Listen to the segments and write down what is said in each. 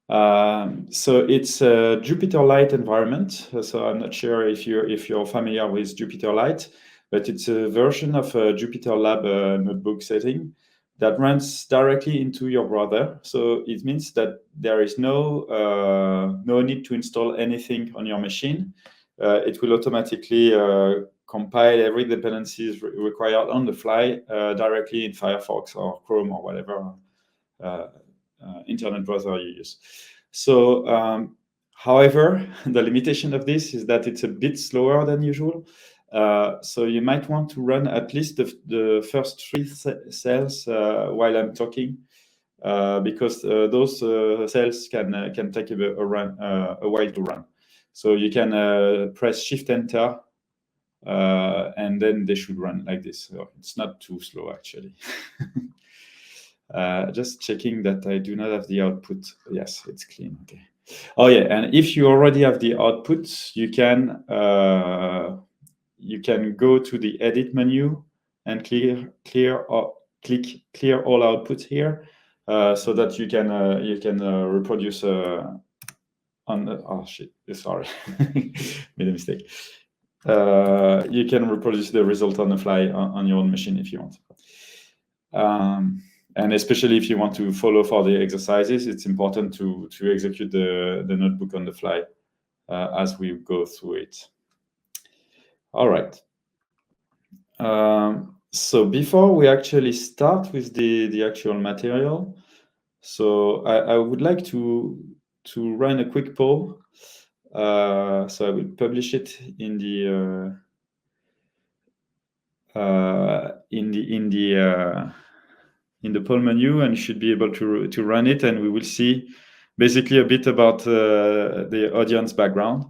So it's a Jupyter-Lite environment. So I'm not sure if you're familiar with Jupyter-Lite, but it's a version of a Jupyter Lab notebook setting that runs directly into your browser. So it means that there is no need to install anything on your machine. It will automatically compile every dependencies required on the fly directly in Firefox or Chrome or whatever internet browser you use. So, however, the limitation of this is that it's a bit slower than usual. So you might want to run at least the first three cells while I'm talking, because those cells can take a while to run. So you can press Shift Enter, and then they should run like this. So it's not too slow actually. Just checking that I do not have the output. Yes, it's clean. Okay. Oh yeah, and if you already have the output, you can go to the edit menu and click clear all outputs here, so that you can reproduce on the, oh shit, sorry, made a mistake. You can reproduce the result on the fly on your own machine if you want. And especially if you want to follow for the exercises, it's important to execute the notebook on the fly as we go through it. All right. So before we actually start with the actual material, so I would like to run a quick poll. So I will publish it in the poll menu, and you should be able to run it, and we will see basically a bit about the audience background.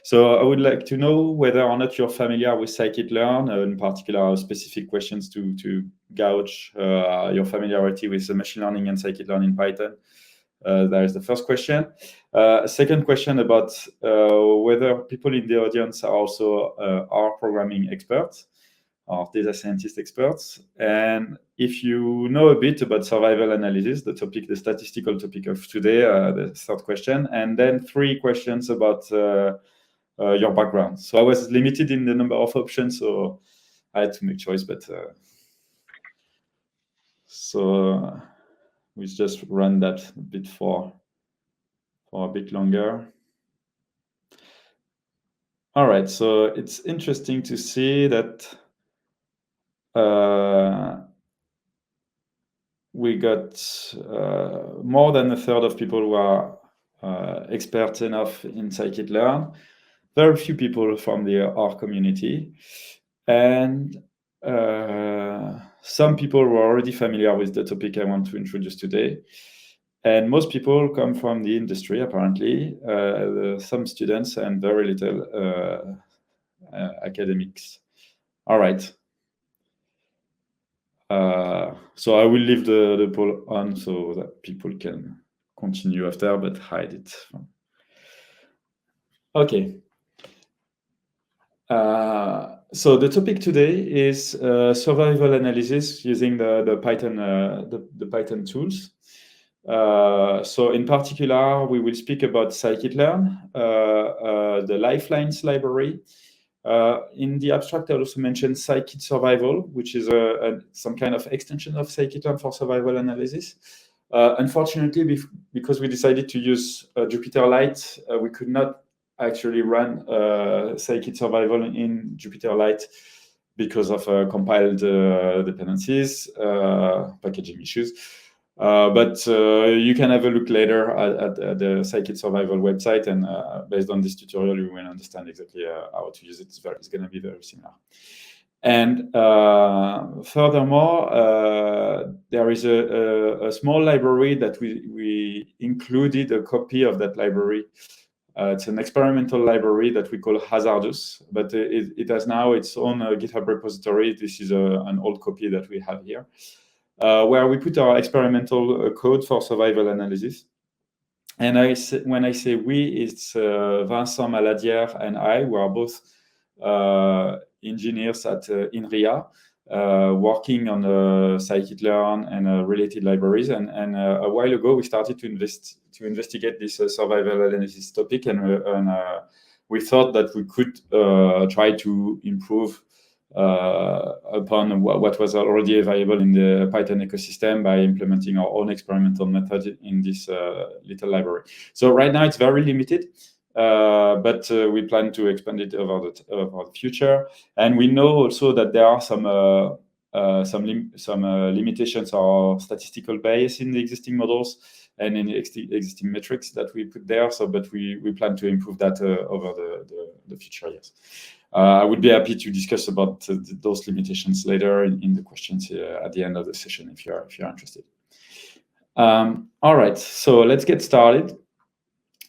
So I would like to know whether or not you're familiar with scikit-learn, in particular specific questions to gauge your familiarity with the machine learning and scikit-learn in Python. That is the first question. Second question about whether people in the audience are also R programming experts or data scientist experts. And if you know a bit about survival analysis, the statistical topic of today, the third question, and then 3 questions about your background. So I was limited in the number of options, so I had to make choice, but so we just run that a bit for a bit longer. All right, so it's interesting to see that we got more than a third of people who are experts enough in scikit-learn. Very few people from the R community, and some people were already familiar with the topic I want to introduce today. And most people come from the industry, apparently, some students and very little academics. All right. So I will leave the poll on so that people can continue after, but hide it. Okay. So the topic today is survival analysis using the Python the Python tools. So in particular, we will speak about scikit-learn, the lifelines library. In the abstract, I also mentioned scikit-survival, which is some kind of extension of scikit-learn for survival analysis. Unfortunately, because we decided to use Jupyter-Lite, we could not actually run scikit-survival in Jupyter-Lite because of compiled dependencies, packaging issues. But you can have a look later at the scikit-survival website, and based on this tutorial, you will understand exactly how to use it. It's going to be very similar. And furthermore, there is a small library that we included a copy of that library. It's an experimental library that we call Hazardous, but it has now its own GitHub repository. This is an old copy that we have here, where we put our experimental code for survival analysis. And when I say we, it's Vincent Maladière and I, who are both engineers at INRIA. working on scikit-learn and related libraries. And a while ago, we started to investigate this survival analysis topic, and we thought that we could try to improve upon what was already available in the Python ecosystem by implementing our own experimental method in this little library. So right now it's very limited, but we plan to expand it over the future. And we know also that there are some limitations or statistical bias in the existing models and in the existing metrics that we put there. So, but we plan to improve that over the future years. I would be happy to discuss about those limitations later in the questions at the end of the session if you're interested. All right, so let's get started.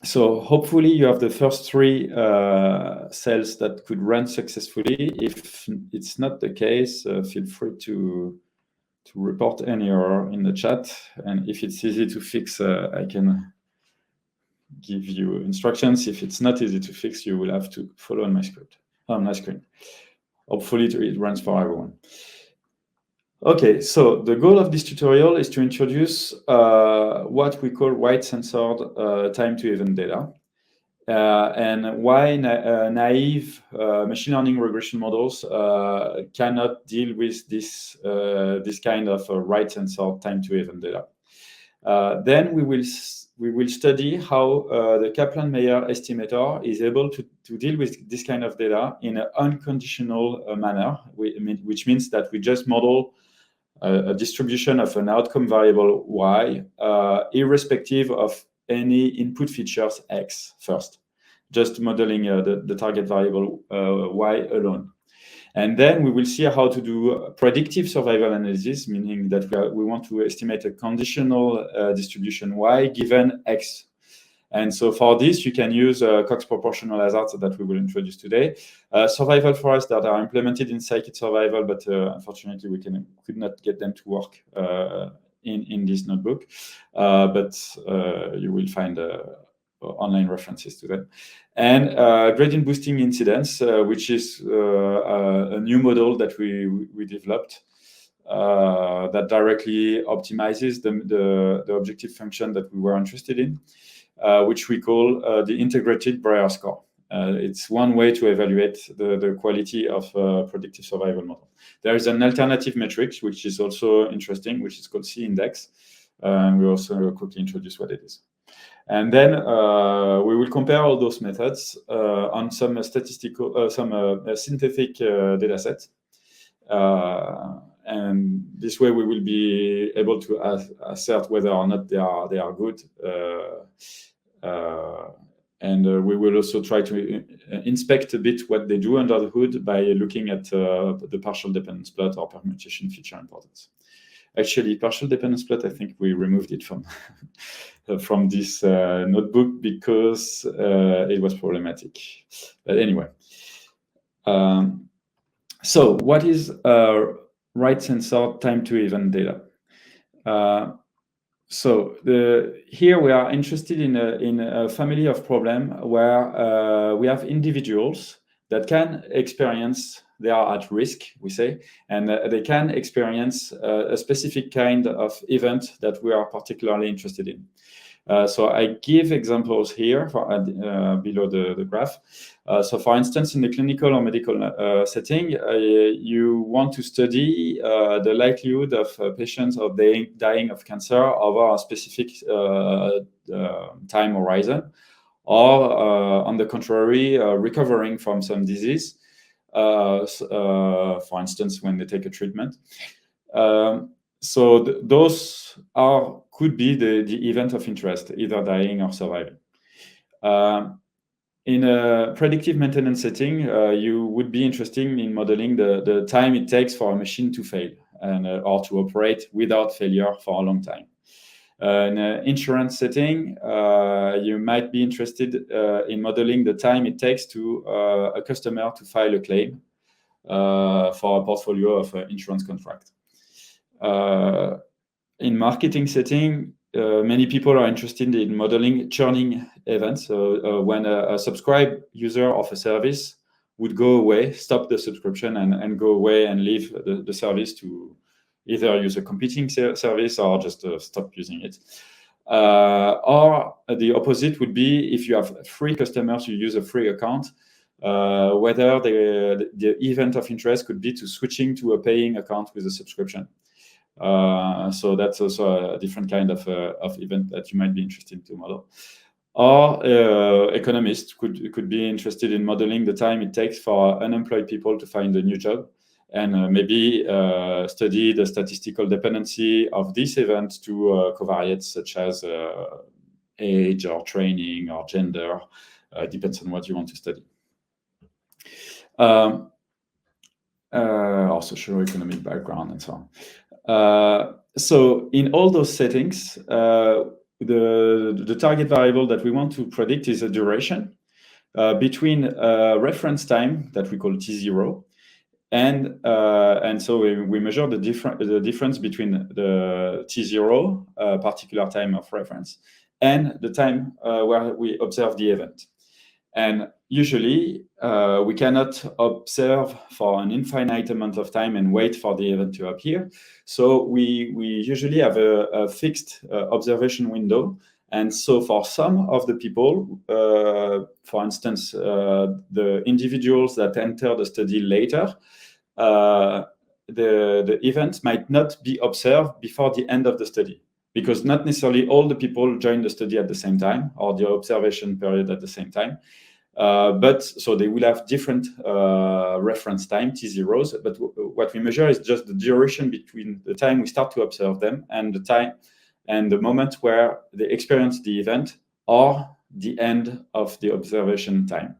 So hopefully you have the first three cells that could run successfully. If it's not the case, feel free to report any error in the chat. And if it's easy to fix, I can give you instructions. If it's not easy to fix, you will have to follow on my script, on my screen. Hopefully it runs for everyone. Okay, so the goal of this tutorial is to introduce what we call white censored time to event data, and why naive machine learning regression models cannot deal with this kind of right censored time to event data. Then we will study how the Kaplan-Meier estimator is able to deal with this kind of data in an unconditional manner, which means that we just model a distribution of an outcome variable y, irrespective of any input features x first, just modeling the target variable y alone. And then we will see how to do predictive survival analysis, meaning that we want to estimate a conditional distribution y given x. And so for this, you can use Cox proportional hazards that we will introduce today. Survival forests that are implemented in scikit-survival, but unfortunately we could not get them to work in this notebook. But you will find online references to them. And gradient boosting incidence, which is a new model that we developed that directly optimizes the objective function that we were interested in. Which we call the integrated Breyer score. It's one way to evaluate the quality of a predictive survival model. There is an alternative metric, which is also interesting, which is called C-index. And we also quickly introduce what it is. And then we will compare all those methods on some statistical, synthetic data sets. And this way we will be able to assert whether or not they are good. And we will also try to inspect a bit what they do under the hood by looking at the partial dependence plot or permutation feature importance. Actually, partial dependence plot, I think we removed it from from this notebook because it was problematic. But anyway, so what is right censored time to event data? So here we are interested in a family of problem where we have individuals that can experience, they are at risk, we say, and they can experience a specific kind of event that we are particularly interested in. So I give examples here for, below the graph. So for instance, in the clinical or medical setting, you want to study the likelihood of patients of dying of cancer over a specific time horizon, or on the contrary, recovering from some disease, for instance, when they take a treatment. So those could be the event of interest, either dying or surviving. In a predictive maintenance setting, you would be interested in modeling the time it takes for a machine to fail and or to operate without failure for a long time. In an insurance setting, you might be interested in modeling the time it takes to a customer to file a claim for a portfolio of insurance contract. In marketing setting, many people are interested in modeling churning events. So when a subscribed user of a service would go away, stop the subscription, and go away and leave the service to either use a competing service or just stop using it. Or the opposite would be if you have free customers, you use a free account, whether the event of interest could be to switching to a paying account with a subscription. So that's also a different kind of event that you might be interested to model. Or economists could be interested in modeling the time it takes for unemployed people to find a new job, and maybe study the statistical dependency of this event to covariates such as age or training or gender. Depends on what you want to study. Or socioeconomic background and so on. So in all those settings, the target variable that we want to predict is a duration between reference time that we call T0, and so we measure the difference between the T0, particular time of reference, and the time where we observe the event. And usually we cannot observe for an infinite amount of time and wait for the event to appear. So we usually have a fixed observation window. And so for some of the people, for instance, the individuals that enter the study later, the event might not be observed before the end of the study, because not necessarily all the people join the study at the same time or the observation period at the same time. But so they will have different reference time, T0s, but what we measure is just the duration between the time we start to observe them and the time and the moment where they experience the event or the end of the observation time.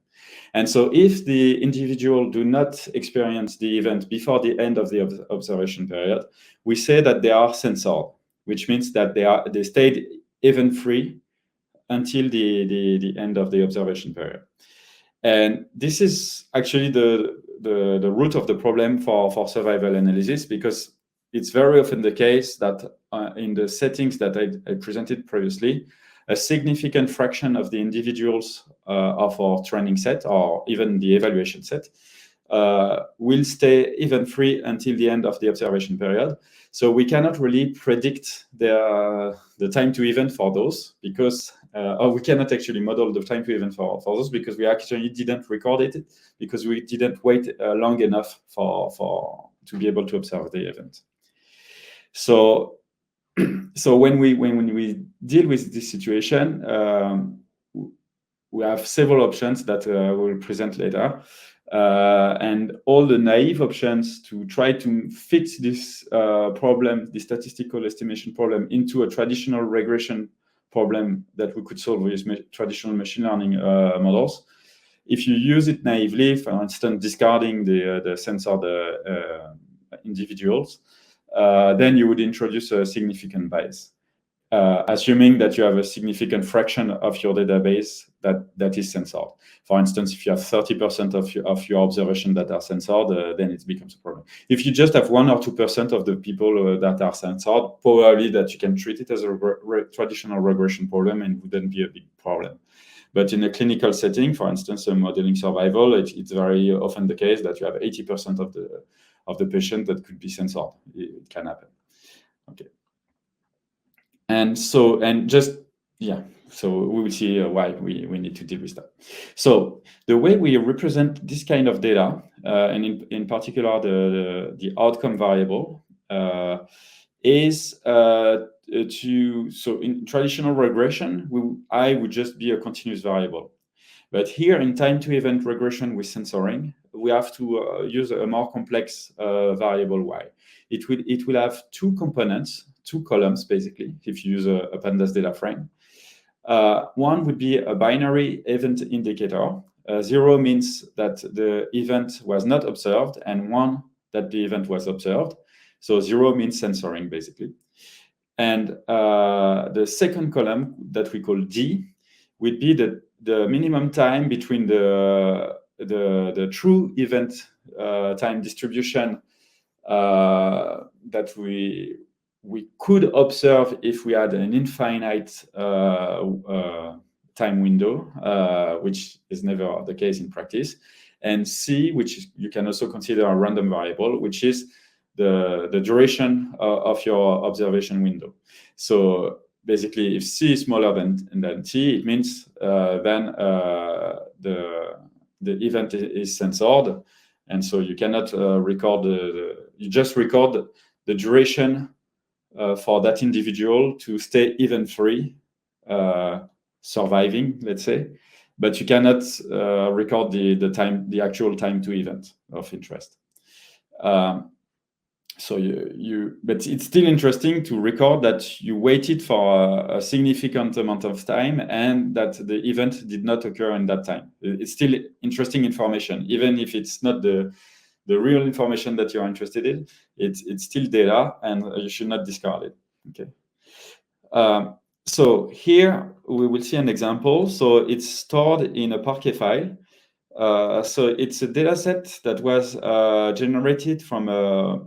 And so if the individual do not experience the event before the end of the observation period, we say that they are censored, which means that they stayed event-free until the end of the observation period. And this is actually the root of the problem for survival analysis, because it's very often the case that in the settings that I presented previously, a significant fraction of the individuals of our training set or even the evaluation set will stay event-free until the end of the observation period. So we cannot really predict the time to event for those, because or we cannot actually model the time to event for those, because we actually didn't record it, because we didn't wait long enough to be able to observe the event. So when we deal with this situation, we have several options that we'll present later. And all the naive options to try to fit this problem, the statistical estimation problem, into a traditional regression problem that we could solve with traditional machine learning models. If you use it naively, for instance, discarding the censored individuals, then you would introduce a significant bias, assuming that you have a significant fraction of your database that is censored. For instance, if you have 30% of your observation that are censored, then it becomes a problem. If you just have 1 or 2% of the people that are censored, probably that you can treat it as a traditional regression problem and wouldn't be a big problem. But in a clinical setting, for instance, modeling survival, it's very often the case that you have 80% of the patient that could be censored. It can happen. Okay. And so we will see why we need to deal with that. So the way we represent this kind of data, and in particular the outcome variable, is so in traditional regression, I would just be a continuous variable. But here in time to event regression with censoring, we have to use a more complex variable y. It will have 2 components, 2 columns basically, if you use a pandas data frame. One would be a binary event indicator. 0 means that the event was not observed, and 1 that the event was observed. So 0 means censoring basically. And the second column that we call D would be the minimum time between the true event time distribution that we could observe if we had an infinite time window, which is never the case in practice, and C, which you can also consider a random variable, which is the duration of your observation window. So basically, if C is smaller than T, it means then the event is censored, and so you cannot record you just record the duration for that individual to stay event-free, surviving, let's say, but you cannot record the actual time to event of interest. So but it's still interesting to record that you waited for a significant amount of time and that the event did not occur in that time. It's still interesting information, even if it's not the real information that you're interested in. It's still data, and you should not discard it. Okay. So here we will see an example. So it's stored in a Parquet file. So it's a data set that was generated from a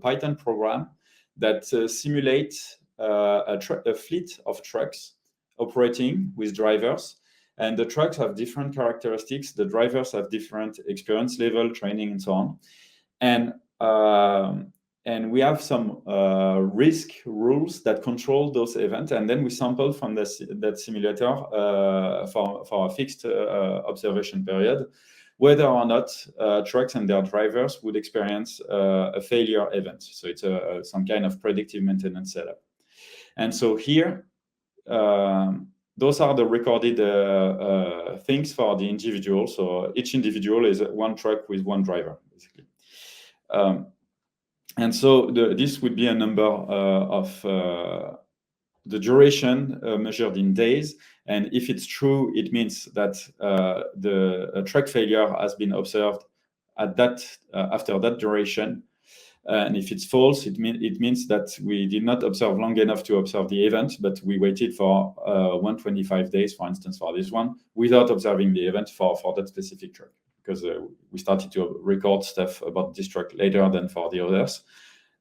Python program that simulates a fleet of trucks operating with drivers. And the trucks have different characteristics. The drivers have different experience level, training, and so on. And we have some risk rules that control those events. And then we sample from that simulator for a fixed observation period, whether or not trucks and their drivers would experience a failure event. So it's some kind of predictive maintenance setup. And so here, those are the recorded things for the individual. So each individual is one truck with one driver, basically. And so this would be a number of the duration measured in days. And if it's true, it means that the truck failure has been observed at that after that duration. And if it's false, it means that we did not observe long enough to observe the event, but we waited for 125 days, for instance, for this one, without observing the event for that specific truck, because we started to record stuff about this truck later than for the others.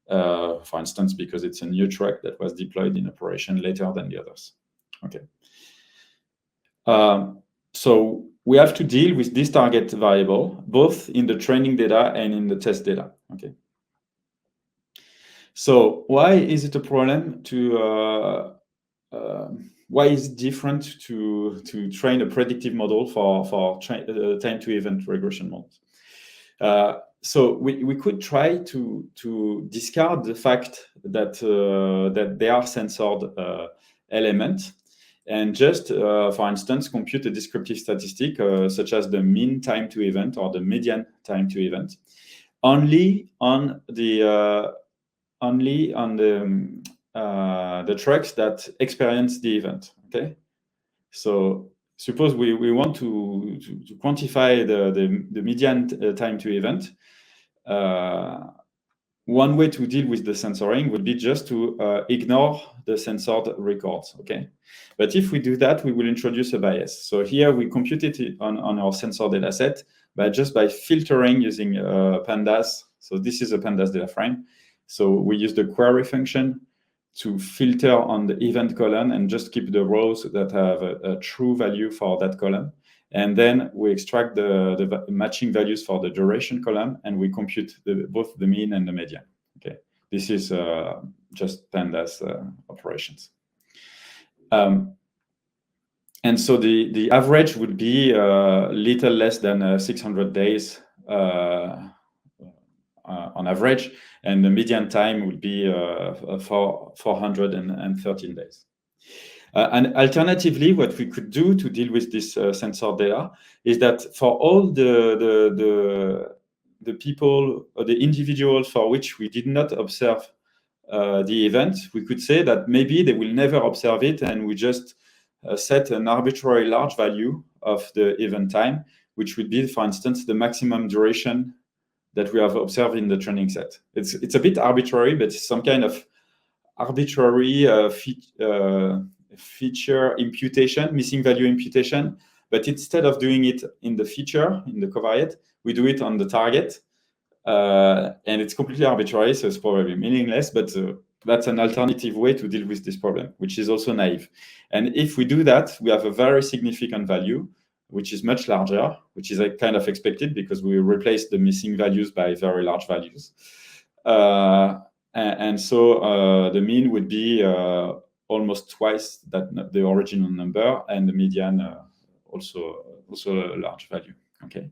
For instance, because it's a new truck that was deployed in operation later than the others. Okay. So we have to deal with this target variable, both in the training data and in the test data. Okay. So why is it a problem to why is it different to train a predictive model for time to event regression models? So we could try to discard the fact that that they are censored elements, and just, for instance, compute a descriptive statistic such as the mean time to event or the median time to event, only on the trucks that experience the event. Okay, so suppose we want to quantify the median time to event. One way to deal with the censoring would be just to ignore the censored records. Okay, but if we do that, we will introduce a bias. So here we compute it on our censored data set by filtering using pandas. So this is a pandas data frame. So we use the query function to filter on the event column and just keep the rows that have a true value for that column. And then we extract the matching values for the duration column, and we compute both the mean and the median. Okay, this is just pandas operations. And so the average would be little less than 600 days on average, and the median time would be 413 days. And alternatively, what we could do to deal with this censored data is that for all the people or the individuals for which we did not observe the event, we could say that maybe they will never observe it, and we just set an arbitrary large value of the event time, which would be, for instance, the maximum duration that we have observed in the training set. It's a bit arbitrary, but it's some kind of arbitrary feature imputation, missing value imputation. But instead of doing it in the feature, in the covariate, we do it on the target. And it's completely arbitrary, so it's probably meaningless, but that's an alternative way to deal with this problem, which is also naive. And if we do that, we have a very significant value, which is much larger, which is kind of expected because we replace the missing values by very large values. And so the mean would be almost twice that the original number, and the median also a large value. Okay.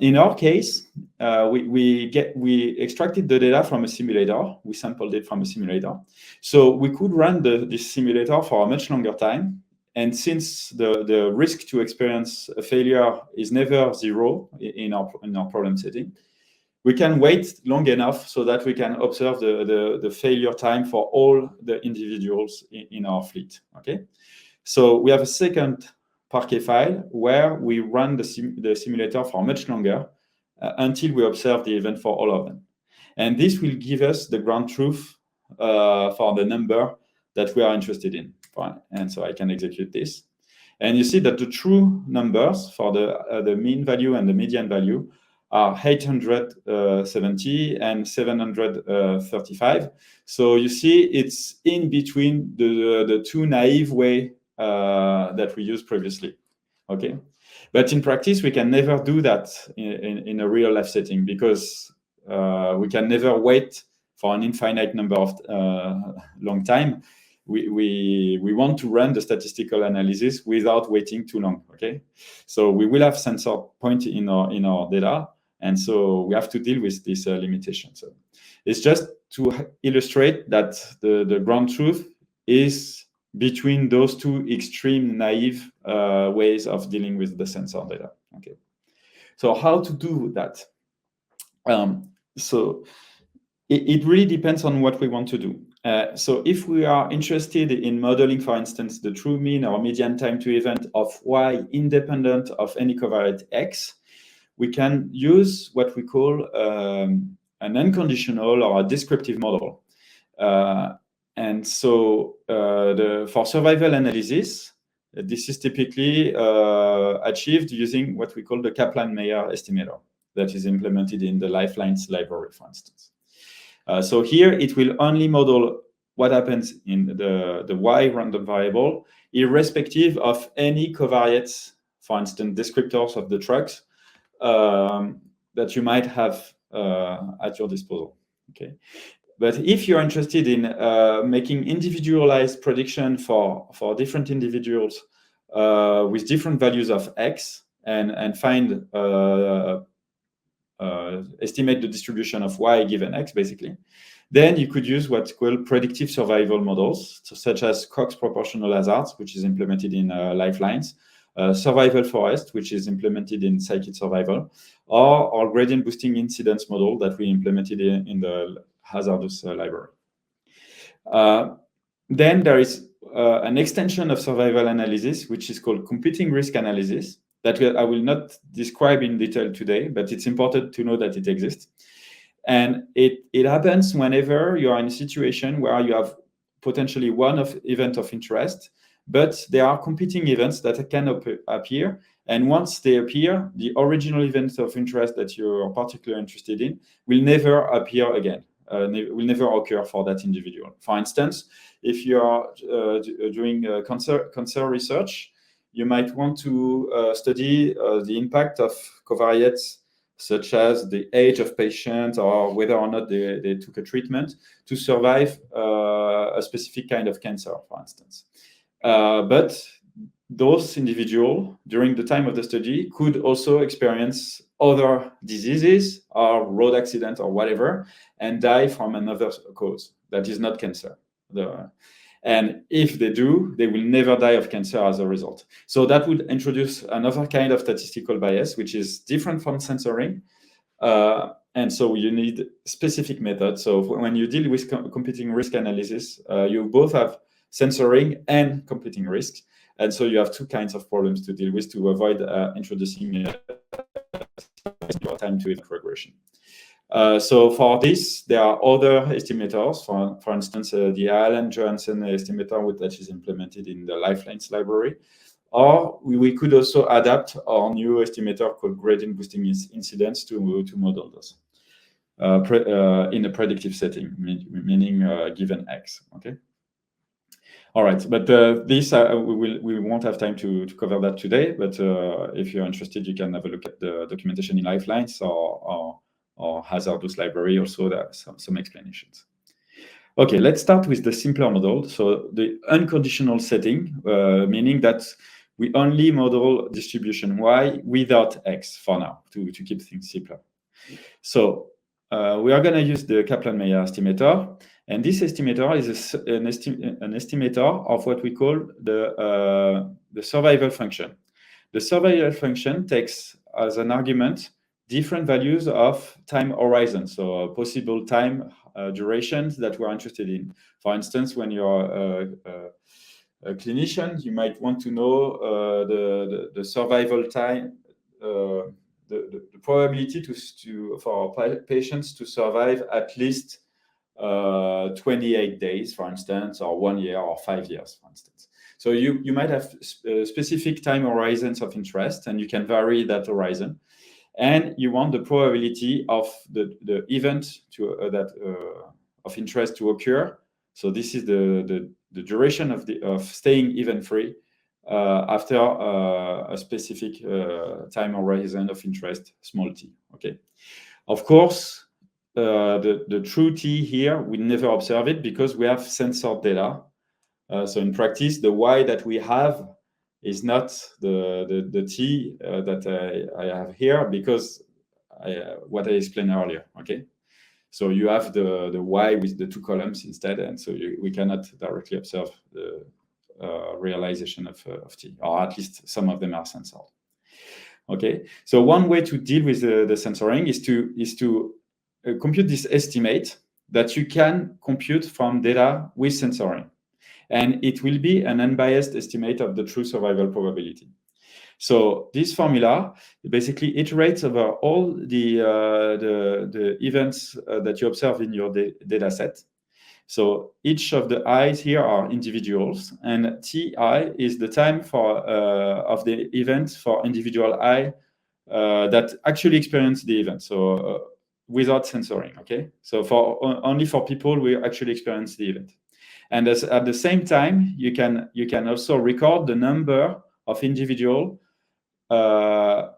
In our case, we extracted the data from a simulator. We sampled it from a simulator, so we could run this simulator for a much longer time. And since the risk to experience a failure is never zero in our problem setting, we can wait long enough so that we can observe the failure time for all the individuals in our fleet. Okay, so we have a second Parquet file where we run the simulator for much longer until we observe the event for all of them. And this will give us the ground truth for the number that we are interested in. Fine. And so I can execute this. And you see that the true numbers for the mean value and the median value are 870 and 735. So you see it's in between the two naive way that we used previously. Okay, but in practice we can never do that in a real life setting, because we can never wait for an infinite number of long time. We want to run the statistical analysis without waiting too long. Okay, so we will have censored point in our data, and so we have to deal with this limitation. So it's just to illustrate that the ground truth is between those two extreme naive ways of dealing with the censored data. Okay, so how to do that? So it really depends on what we want to do. So if we are interested in modeling, for instance, the true mean or median time to event of Y independent of any covariate X, we can use what we call an unconditional or a descriptive model. And so for survival analysis, this is typically achieved using what we call the Kaplan-Meier estimator that is implemented in the lifelines library, for instance. So here it will only model what happens in the Y random variable, irrespective of any covariates, for instance, descriptors of the trucks that you might have at your disposal. Okay. But if you're interested in making individualized prediction for different individuals with different values of X and find estimate the distribution of Y given X, basically, then you could use what's called predictive survival models, such as Cox proportional hazards, which is implemented in lifelines, survival forest, which is implemented in scikit-survival, or gradient boosting incidence model that we implemented in the hazardous library. Then there is an extension of survival analysis, which is called computing risk analysis, that I will not describe in detail today, but it's important to know that it exists. And it happens whenever you are in a situation where you have potentially one event of interest, but there are competing events that can appear. And once they appear, the original event of interest that you're particularly interested in will never appear again, will never occur for that individual. For instance, if you are doing cancer research, you might want to study the impact of covariates such as the age of patients or whether or not they took a treatment to survive a specific kind of cancer, for instance. But those individuals, during the time of the study, could also experience other diseases or road accident or whatever and die from another cause that is not cancer. And if they do, they will never die of cancer as a result. So that would introduce another kind of statistical bias, which is different from censoring. And so you need specific methods. So when you deal with competing risk analysis, you both have censoring and competing risks. And so you have two kinds of problems to deal with to avoid introducing time to event regression. So for this, there are other estimators. For instance, the Allen-Johansen estimator that is implemented in the Lifelines library. Or we could also adapt our new estimator called gradient boosting incidence to model those in a predictive setting, meaning given X. Okay. All right, but this we won't have time to cover that today. But if you're interested, you can have a look at the documentation in Lifelines or hazardous library. Also, there are some explanations. Okay, let's start with the simpler model. So the unconditional setting, meaning that we only model distribution Y without X for now to keep things simpler. So we are going to use the Kaplan-Meier estimator. And this estimator is an estimator of what we call the survival function. The survival function takes as an argument different values of time horizon, so possible time durations that we're interested in. For instance, when you're a clinician, you might want to know the survival time, the probability for patients to survive at least 28 days, for instance, or 1 year or 5 years, for instance. So you might have specific time horizons of interest, and you can vary that horizon. And you want the probability of the event of interest to occur. So this is the duration of staying event free after a specific time horizon of interest, small t. Okay. Of course, the true t here, we never observe it because we have censored data. So in practice, the y that we have is not the t that I have here because what I explained earlier. Okay. So you have the y with the 2 columns instead, and so we cannot directly observe the realization of t, or at least some of them are censored. Okay, so one way to deal with the censoring is to compute this estimate that you can compute from data with censoring, and it will be an unbiased estimate of the true survival probability. So this formula basically iterates over all the events that you observe in your data set. So each of the i's here are individuals, and ti is the time of the event for individual i that actually experience the event. So without censoring, okay? So only for people who actually experience the event. And at the same time, you can also record the number of individual that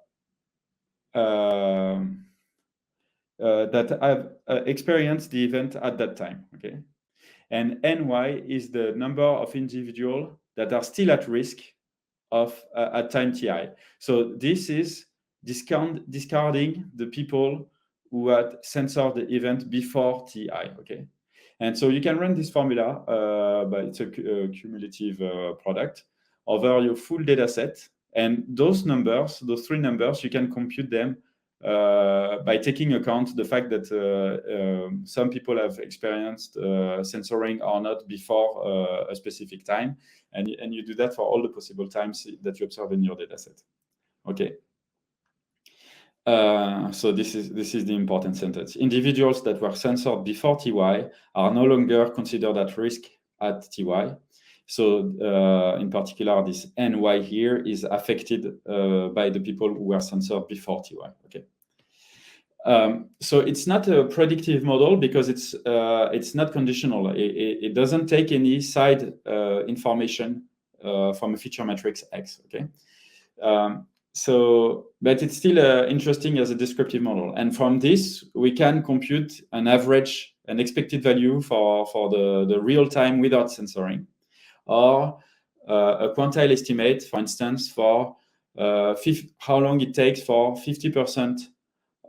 have experienced the event at that time, okay? And ny is the number of individuals that are still at risk of at time ti. So this is discarding the people who had censored the event before ti, okay? And so you can run this formula, but it's a cumulative product over your full data set. And those numbers, those 3 numbers, you can compute them by taking account the fact that some people have experienced censoring or not before a specific time. And you do that for all the possible times that you observe in your data set. Okay. So this is the important sentence. Individuals that were censored before TY are no longer considered at risk at TY. So in particular, this NY here is affected by the people who were censored before TY. Okay. So it's not a predictive model because it's not conditional. It doesn't take any side information from a feature matrix X. Okay. But it's still interesting as a descriptive model. And from this, we can compute an average, an expected value for the real time without censoring, or a quantile estimate, for instance, for how long it takes for 50%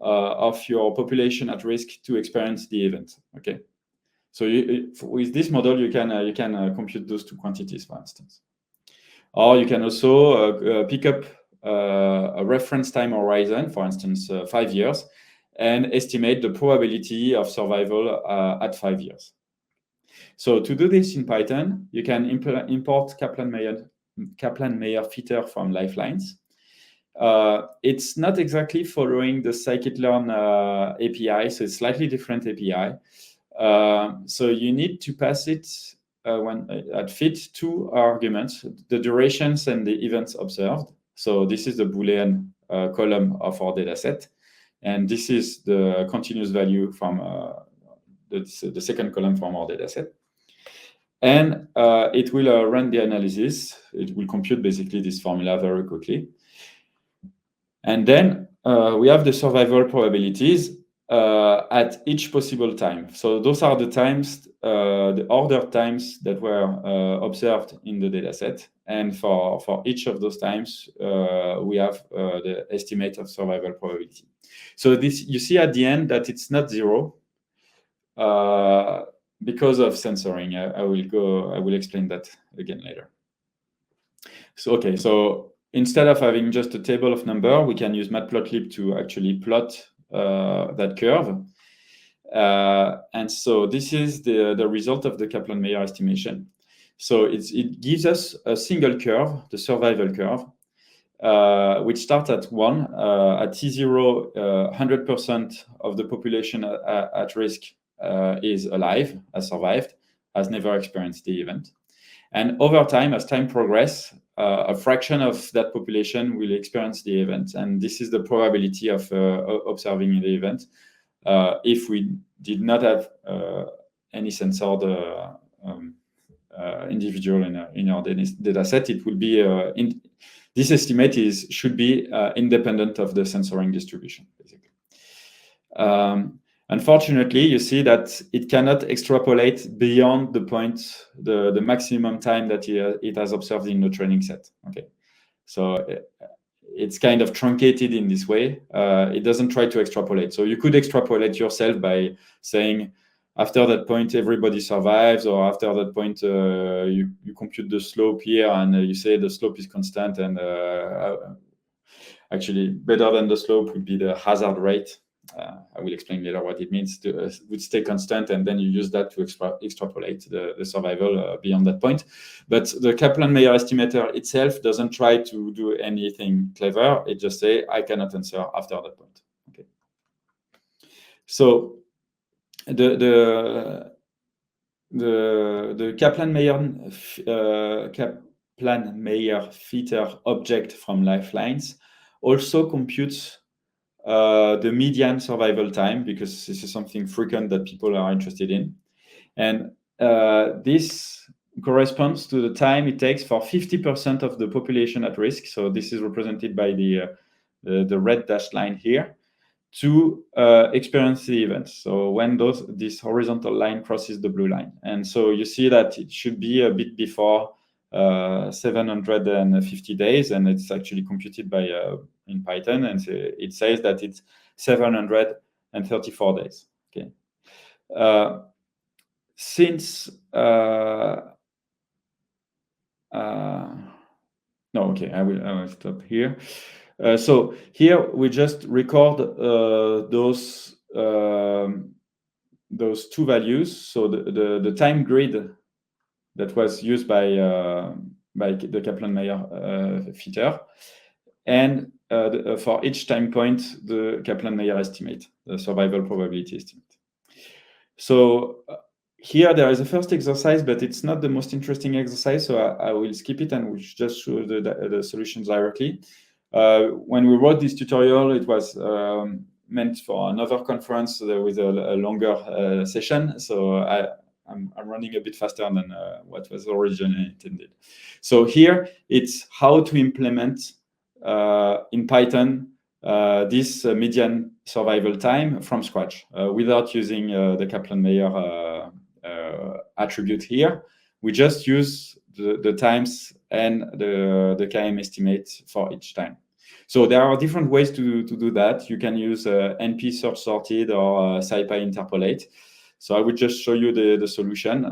of your population at risk to experience the event. Okay. So with this model, you can compute those 2 quantities, for instance. Or you can also pick up a reference time horizon, for instance, 5 years, and estimate the probability of survival at 5 years. So to do this in Python, you can import Kaplan-Meier filter from Lifelines. It's not exactly following the scikit-learn API, so it's slightly different API. So you need to pass it at fit 2 arguments, the durations and the events observed. So this is the Boolean column of our data set. And this is the continuous value from the second column from our data set. and it will run the analysis. It will compute basically this formula very quickly. And then we have the survival probabilities at each possible time. So those are the times, the ordered times that were observed in the dataset. And for each of those times, we have the estimate of survival probability. So this, you see at the end that it's not zero because of censoring. I will explain that again later. So okay, so instead of having just a table of number, we can use matplotlib to actually plot that curve. And so this is the result of the Kaplan-Meier estimation. So it gives us a single curve, the survival curve, which starts at 1. At T0, 100% of the population at risk is alive, has survived, has never experienced the event. And over time, as time progresses, a fraction of that population will experience the event. And this is the probability of observing the event. If we did not have any censored individual in our data set, it would be, this estimate should be independent of the censoring distribution, basically. Unfortunately, you see that it cannot extrapolate beyond the point, the maximum time that it has observed in the training set. Okay, so it's kind of truncated in this way. It doesn't try to extrapolate. So you could extrapolate yourself by saying, after that point, everybody survives, or after that point, you compute the slope here, and you say the slope is constant, and actually better than the slope would be the hazard rate. I will explain later what it means to would stay constant, and then you use that to extrapolate the survival beyond that point. But the Kaplan-Meier estimator itself doesn't try to do anything clever. It just say, I cannot answer after that point. Okay. So the Kaplan-Meier filter object from lifelines also computes the median survival time, because this is something frequent that people are interested in. And this corresponds to the time it takes for 50% of the population at risk. So this is represented by the red dashed line here, to experience the event. So when this horizontal line crosses the blue line. And so you see that it should be a bit before 750 days, and it's actually computed by in Python, and it says that it's 734 days. Okay. No, okay, I will stop here. So here we just record those two values. So the time grid that was used by the Kaplan-Meier filter, and for each time point, the Kaplan-Meier estimate, the survival probability estimate. So here there is a first exercise, but it's not the most interesting exercise, so I will skip it and we'll just show the solutions directly. When we wrote this tutorial, it was meant for another conference with a longer session, so I'm running a bit faster than what was originally intended. So here it's how to implement in Python this median survival time from scratch without using the Kaplan-Meier attribute here. We just use the times and the KM estimate for each time. So there are different ways to do that. You can use NP search sorted or SciPy interpolate. So I would just show you the solution.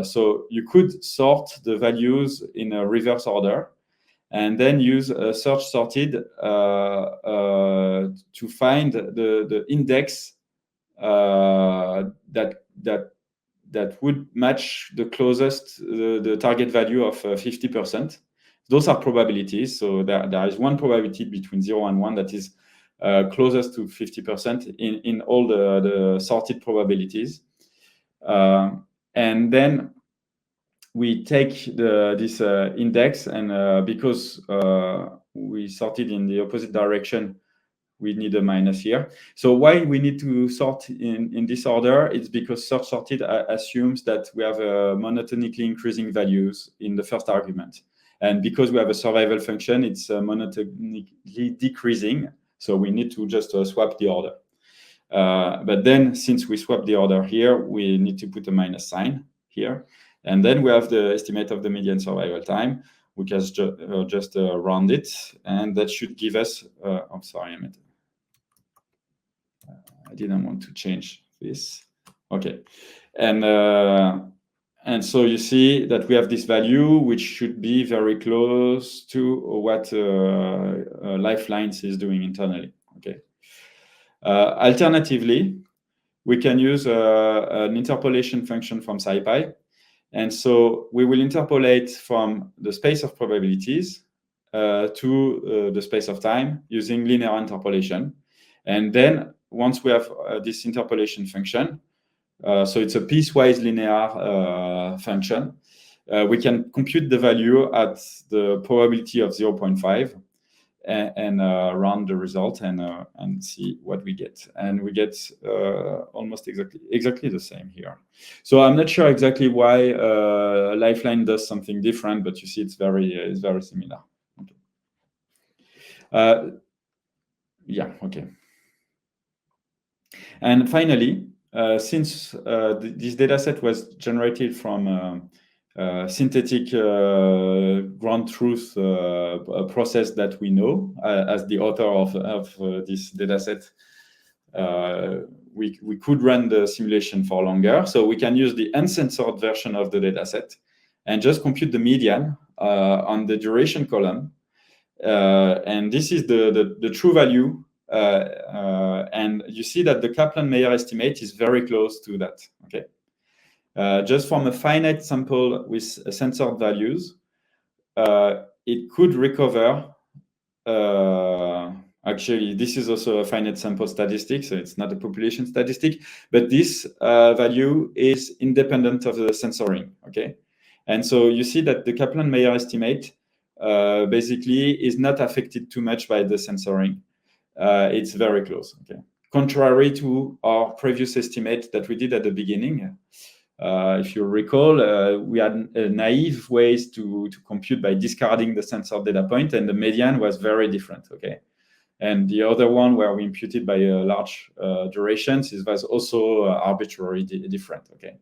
So you could sort the values in a reverse order, and then use a search sorted to find the index that would match the closest the target value of 50%. Those are probabilities. So there is one probability between 0 and 1 that is closest to 50% in all the sorted probabilities. And then we take this index, and because we sorted in the opposite direction, we need a minus here. So why we need to sort in this order? It's because search sorted assumes that we have monotonically increasing values in the first argument. And because we have a survival function, it's monotonically decreasing. So we need to just swap the order. But then since we swap the order here, we need to put a minus sign here. And then we have the estimate of the median survival time. We can just round it, and that should give us, I'm sorry, I didn't want to change this. Okay. And so you see that we have this value, which should be very close to what lifelines is doing internally. Okay. Alternatively, we can use an interpolation function from SciPy. And so we will interpolate from the space of probabilities to the space of time using linear interpolation. And then once we have this interpolation function, so it's a piecewise linear function, we can compute the value at the probability of 0.5 and run the result and see what we get. And we get almost exactly the same here. So I'm not sure exactly why Lifeline does something different, but you see it's very similar. Okay. Yeah, okay. And finally, since this data set was generated from synthetic ground truth process that we know as the author of this dataset, we could run the simulation for longer. So we can use the uncensored version of the dataset and just compute the median on the duration column. And this is the true value. And you see that the Kaplan-Meier estimate is very close to that. Okay. Just from a finite sample with censored values, it could recover. Actually, this is also a finite sample statistic, so it's not a population statistic, but this value is independent of the censoring. Okay, and so you see that the Kaplan-Meier estimate basically is not affected too much by the censoring. It's very close. Okay, contrary to our previous estimate that we did at the beginning. If you recall, we had naive ways to compute by discarding the censored data point, and the median was very different. Okay, and the other one where we imputed by large durations was also arbitrarily different. Okay,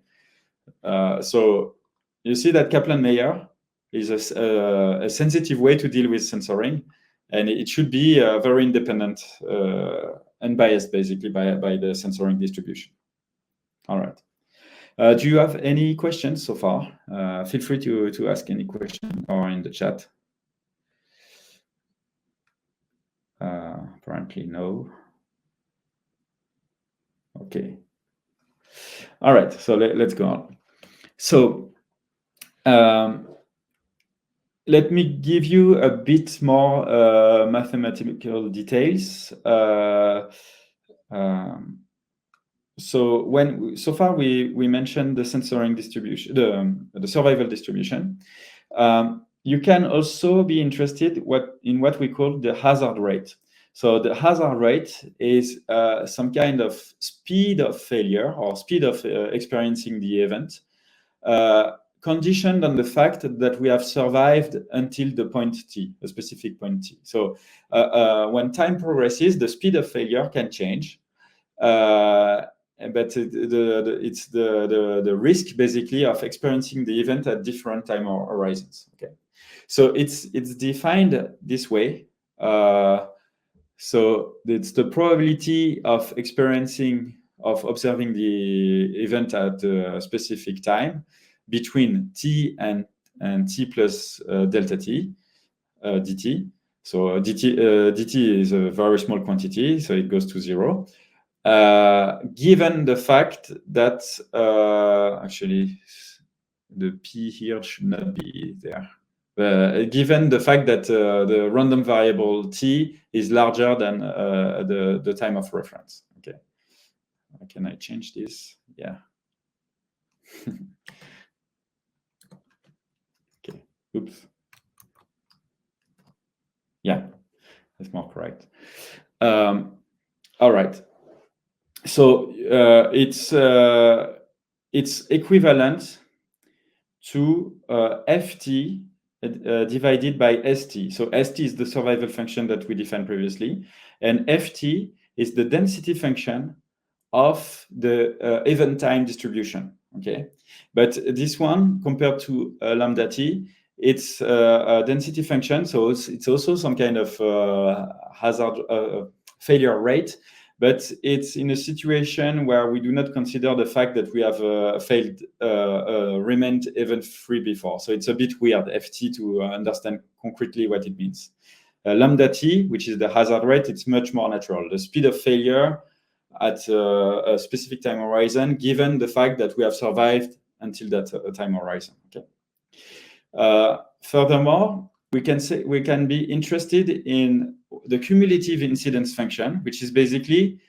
so you see that Kaplan-Meier is a sensitive way to deal with censoring, and it should be very independent, unbiased, basically by the censoring distribution. All right. Do you have any questions so far? Feel free to ask any question or in the chat. Apparently no. Okay. All right, so let's go on. So let me give you a bit more mathematical details. So far we mentioned the censoring distribution, the survival distribution. You can also be interested in what we call the hazard rate. So the hazard rate is some kind of speed of failure or speed of experiencing the event, conditioned on the fact that we have survived until the point t, a specific point t. So when time progresses, the speed of failure can change. But it's the risk basically of experiencing the event at different time horizons. Okay, so it's defined this way. So it's the probability of observing the event at a specific time between t and t plus delta t dt. So dt is a very small quantity, so it goes to 0. Given the fact that actually the p here should not be there. Given the fact that the random variable t is larger than the time of reference. Okay. Can I change this? Yeah. Okay. Oops. Yeah, that's more correct. All right. So it's equivalent to ft divided by st. So st is the survival function that we defined previously, and ft is the density function of the event time distribution. Okay, but this one compared to lambda t, it's a density function, so it's also some kind of hazard failure rate, but it's in a situation where we do not consider the fact that we have failed remained event free before. So it's a bit weird, ft, to understand concretely what it means. Lambda t, which is the hazard rate, it's much more natural. The speed of failure at a specific time horizon, given the fact that we have survived until that time horizon. Okay. Furthermore, we can be interested in the cumulative incidence function, which is basically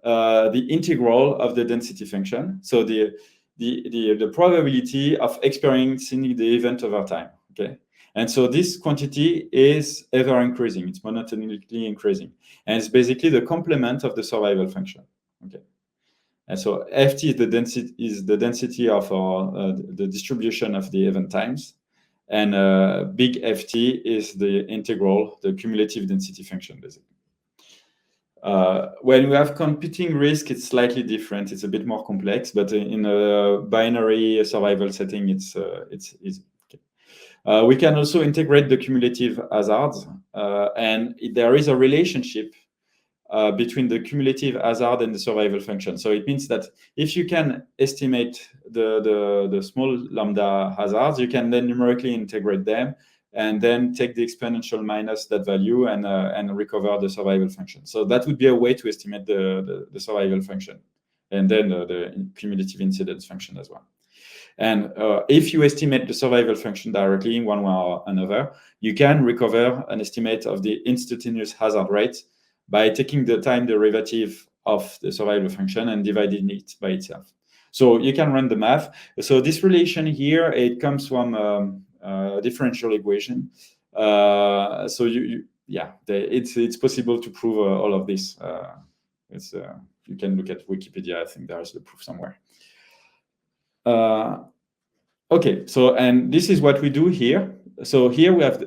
the integral of the density function. So the probability of experiencing the event over time. Okay. And so this quantity is ever increasing. It's monotonically increasing. And it's basically the complement of the survival function. Okay. And so ft is the density of the distribution of the event times. And big ft is the integral, the cumulative density function, basically. When we have computing risk, it's slightly different. It's a bit more complex, but in a binary survival setting, it's easy. Okay. We can also integrate the cumulative hazards, and there is a relationship between the cumulative hazard and the survival function. So it means that if you can estimate the small lambda hazards, you can then numerically integrate them and then take the exponential minus that value and recover the survival function. So that would be a way to estimate the survival function, and then the cumulative incidence function as well. And if you estimate the survival function directly in one way or another, you can recover an estimate of the instantaneous hazard rate by taking the time derivative of the survival function and dividing it by itself. So you can run the math. So this relation here, it comes from a differential equation. So it's possible to prove all of this. You can look at Wikipedia. I think there's the proof somewhere. Okay, so and this is what we do here. So here we have,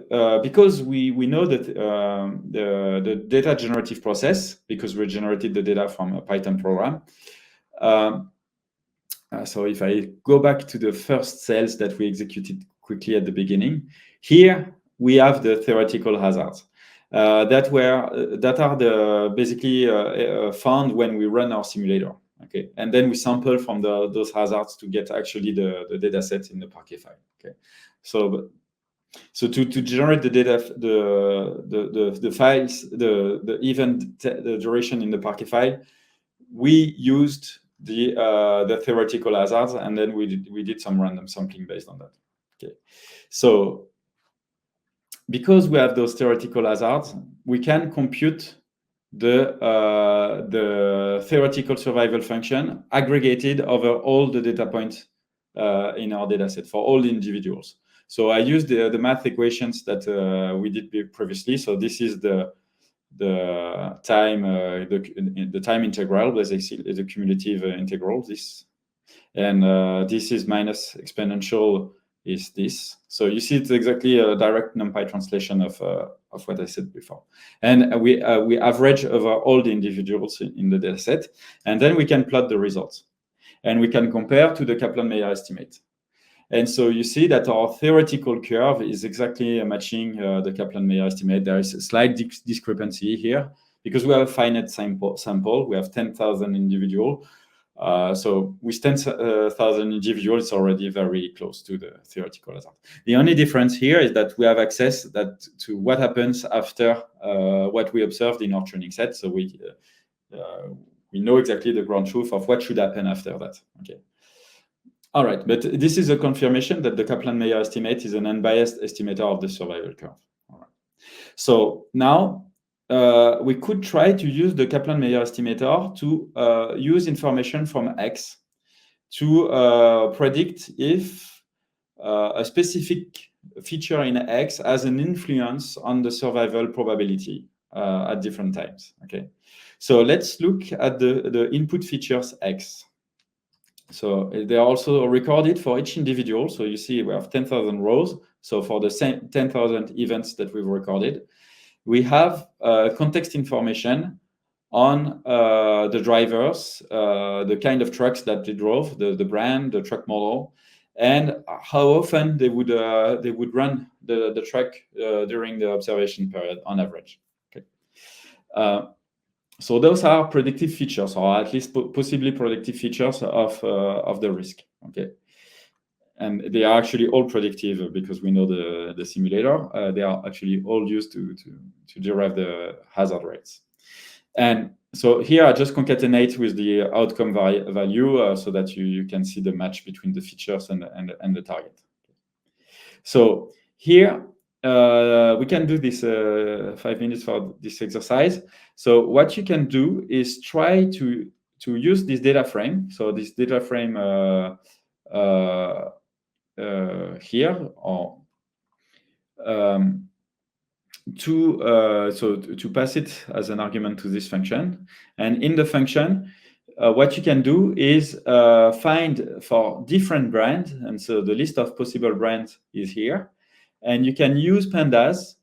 because we know that the data generative process, because we generated the data from a Python program. So if I go back to the first cells that we executed quickly at the beginning, here we have the theoretical hazards that are basically found when we run our simulator. Okay, and then we sample from those hazards to get actually the data set in the Parquet file. Okay, so to generate the data, the files, the event, the duration in the Parquet file, we used the theoretical hazards, and then we did some random sampling based on that. Okay, so because we have those theoretical hazards, we can compute the theoretical survival function aggregated over all the data points in our data set for all the individuals. So I used the math equations that we did previously. So this is the time integral, basically the cumulative integral. This is minus exponential is this. So you see it's exactly a direct NumPy translation of what I said before. And we average over all the individuals in the data set, and then we can plot the results. And we can compare to the Kaplan-Meier estimate. And so you see that our theoretical curve is exactly matching the Kaplan-Meier estimate. There is a slight discrepancy here because we have a finite sample. We have 10,000 individuals. So with 10,000 individuals, it's already very close to the theoretical hazard. The only difference here is that we have access to what happens after what we observed in our training set. So we know exactly the ground truth of what should happen after that. Okay. All right, but this is a confirmation that the Kaplan-Meier estimate is an unbiased estimator of the survival curve. All right. So now we could try to use the Kaplan-Meier estimator to use information from X to predict if a specific feature in X has an influence on the survival probability at different times. Okay, so let's look at the input features X. So they are also recorded for each individual. So you see we have 10,000 rows. So for the same 10,000 events that we've recorded, we have context information on the drivers, the kind of trucks that they drove, the brand, the truck model, and how often they would run the truck during the observation period on average. Okay. So those are predictive features, or at least possibly predictive features of the risk. Okay, and they are actually all predictive because we know the simulator. They are actually all used to derive the hazard rates. And so here I just concatenate with the outcome value so that you can see the match between the features and the target. So here we can do this 5 minutes for this exercise. So what you can do is try to use this data frame. So this data frame here, or to pass it as an argument to this function. And in the function, what you can do is find for different brands, and so the list of possible brands is here, and you can use pandas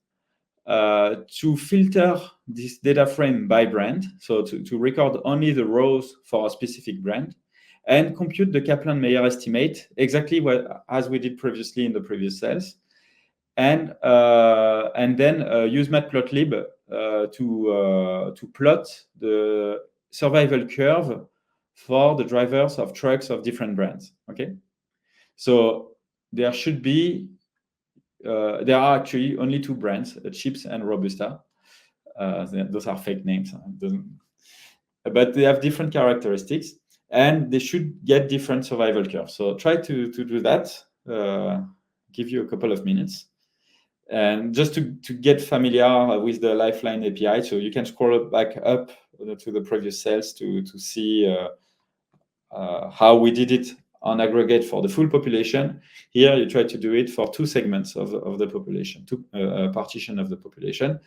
to filter this data frame by brand, so to record only the rows for a specific brand, and compute the Kaplan-Meier estimate exactly as we did previously in the previous cells, and then use matplotlib to plot the survival curve for the drivers of trucks of different brands. Okay, so there should be there are actually only two brands, Chips and Robusta. Those are fake names, but they have different characteristics, and they should get different survival curves. So try to do that. Give you a couple of minutes. And just to get familiar with the Lifeline API, so you can scroll back up to the previous cells to see how we did it on aggregate for the full population. Here, you try to do it for two segments of the population, two partition of the population,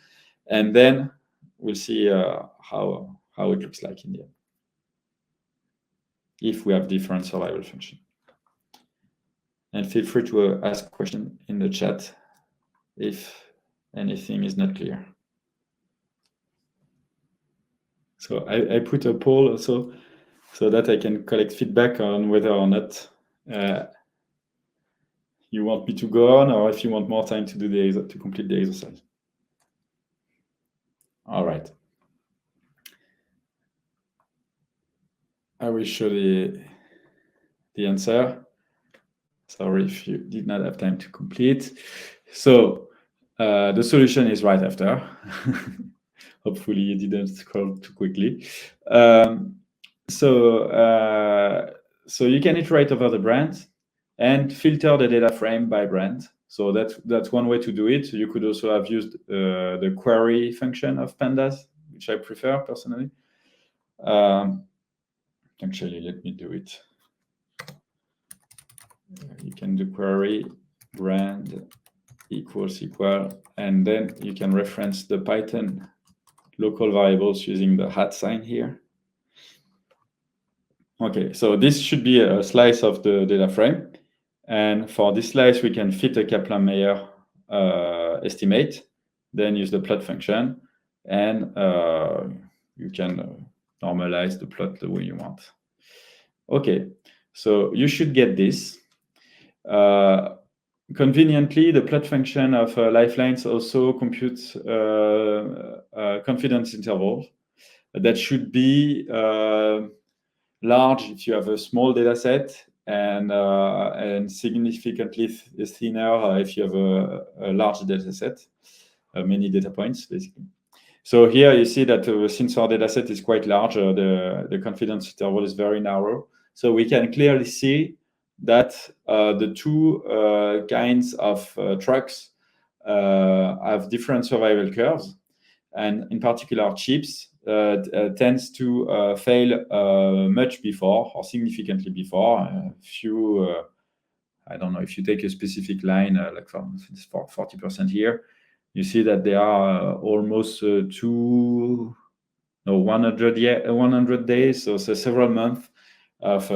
and then we'll see how it looks like in the end, if we have different survival function. And feel free to ask a question in the chat if anything is not clear. So I put a poll also so that I can collect feedback on whether or not you want me to go on, or if you want more time to do to complete the exercise. All right. I will show the answer. Sorry if you did not have time to complete. So the solution is right after. Hopefully you didn't scroll too quickly. So you can iterate over the brand and filter the data frame by brand. So that's one way to do it. You could also have used the query function of pandas, which I prefer personally. Actually, let me do it. You can do query brand equals, and then you can reference the Python local variables using the @ sign here. Okay, so this should be a slice of the data frame. And for this slice, we can fit a Kaplan-Meier estimate, then use the plot function, and you can normalize the plot the way you want. Okay, so you should get this. Conveniently, the plot function of Lifelines also computes confidence intervals that should be large if you have a small data set, and significantly thinner if you have a large data set, many data points, basically. So here you see that since our data set is quite large, the confidence interval is very narrow. So we can clearly see that the two kinds of trucks have different survival curves, and in particular, Chips tends to fail much before, or significantly before. I don't know, if you take a specific line like for 40% here, You see that there are almost 100 days, so several months of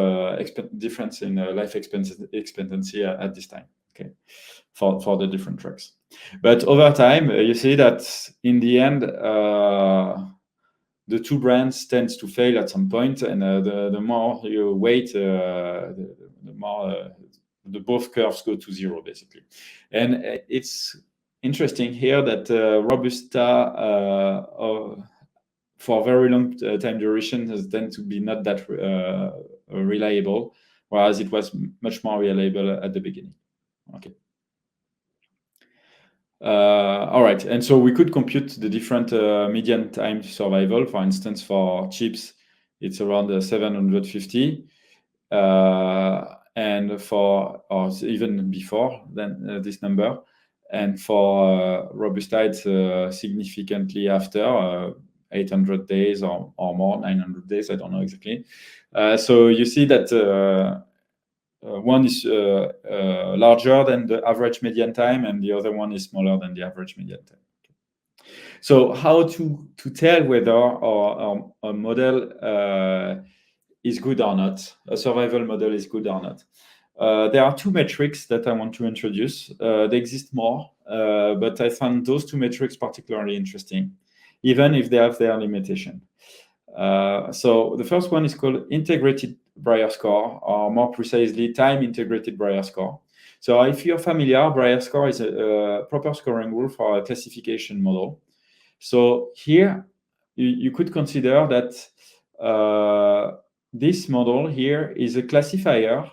difference in life expectancy at this time, okay, for the different drugs. But over time, you see that in the end, the two brands tends to fail at some point, and the more you wait, the more the both curves go to zero, basically. And it's interesting here that Robusta for very long time duration has tend to be not that reliable, whereas it was much more reliable at the beginning. Okay. All right, and so we could compute the different median time survival. For instance, for chips, it's around 750, and for, or even before than this number, and for Robusta, it's significantly after 800 days or more, 900 days, I don't know exactly. So you see that one is larger than the average median time, and the other one is smaller than the average median time. So how to tell whether our model is good or not, a survival model is good or not? There are two metrics that I want to introduce. They exist more, but I found those two metrics particularly interesting, even if they have their limitation. So the first one is called integrated Brier score, or more precisely, time-integrated Brier score. So if you're familiar, Brier score is a proper scoring rule for a classification model. So here, you could consider that this model here is a classifier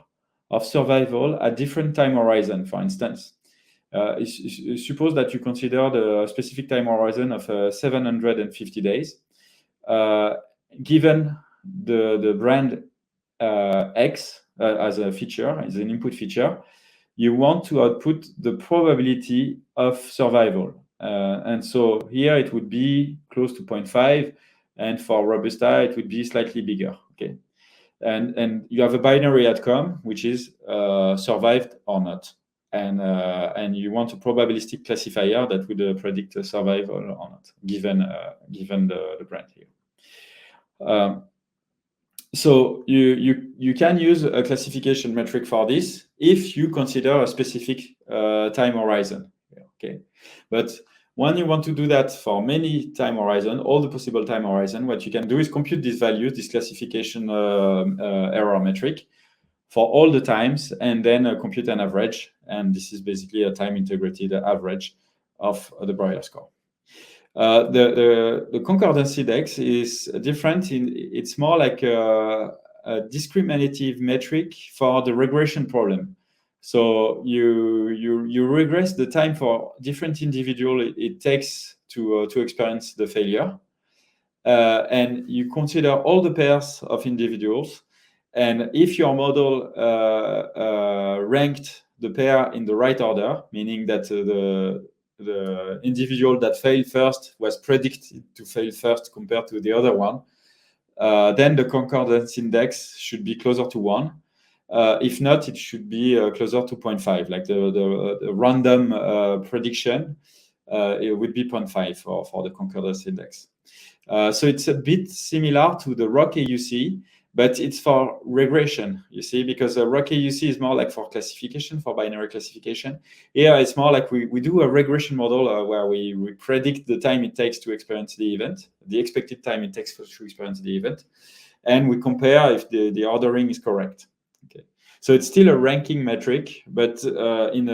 of survival at different time horizon. For instance, suppose that you consider the specific time horizon of 750 days. Given the brand X as a feature, as an input feature, you want to output the probability of survival. And so here it would be close to 0.5, and for Robusta it would be slightly bigger. Okay, and you have a binary outcome, which is survived or not, and you want a probabilistic classifier that would predict a survival or not, given the brand here. So you can use a classification metric for this if you consider a specific time horizon. Okay, but when you want to do that for many time horizon, all the possible time horizon, what you can do is compute these values, this classification error metric, for all the times, and then compute an average. And this is basically a time-integrated average of the Brier score. The concordance index is different. It's more like a discriminative metric for the regression problem. So you regress the time for different individual it takes to experience the failure, and you consider all the pairs of individuals. And if your model ranked the pair in the right order, meaning that the individual that failed first was predicted to fail first compared to the other one, then the concordance index should be closer to 1. If not, it should be closer to 0.5, like the random prediction. It would be 0.5 for the concordance index. So it's a bit similar to the ROC AUC, but it's for regression, you see, because a ROC AUC is more like for classification, for binary classification. Here, it's more like we do a regression model where we predict the time it takes to experience the event, the expected time it takes to experience the event, and we compare if the ordering is correct. Okay, so it's still a ranking metric, but in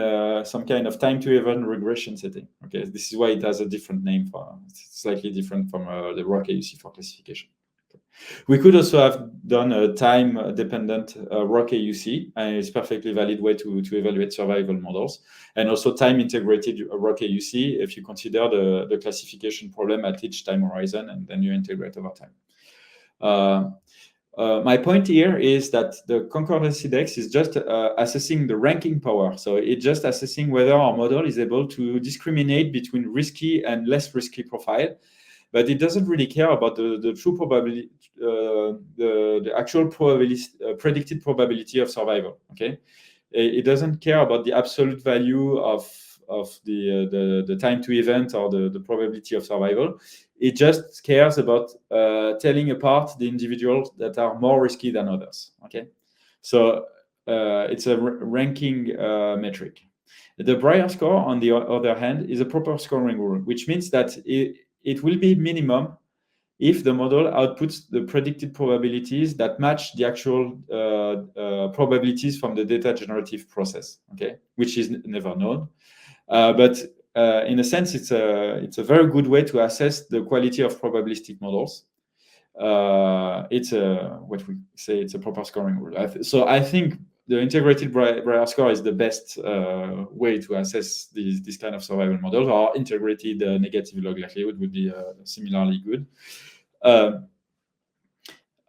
some kind of time to event regression setting. Okay, this is why it has a different name, it's slightly different from the ROC AUC for classification. We could also have done a time-dependent ROC AUC, and it's a perfectly valid way to evaluate survival models, and also time-integrated ROC AUC if you consider the classification problem at each time horizon, and then you integrate over time. My point here is that the concordance index is just assessing the ranking power. So it's just assessing whether our model is able to discriminate between risky and less risky profile. But it doesn't really care about the true probability, the actual predicted probability of survival. Okay, it doesn't care about the absolute value of the time to event or the probability of survival. It just cares about telling apart the individuals that are more risky than others. Okay, so it's a ranking metric. The Brier score, on the other hand, is a proper scoring rule, which means that it will be minimum if the model outputs the predicted probabilities that match the actual probabilities from the data generative process, okay, which is never known. But in a sense, it's a very good way to assess the quality of probabilistic models. It's what we say, it's a proper scoring rule. So I think the integrated Brier score is the best way to assess this kind of survival models, or integrated negative log likelihood would be similarly good.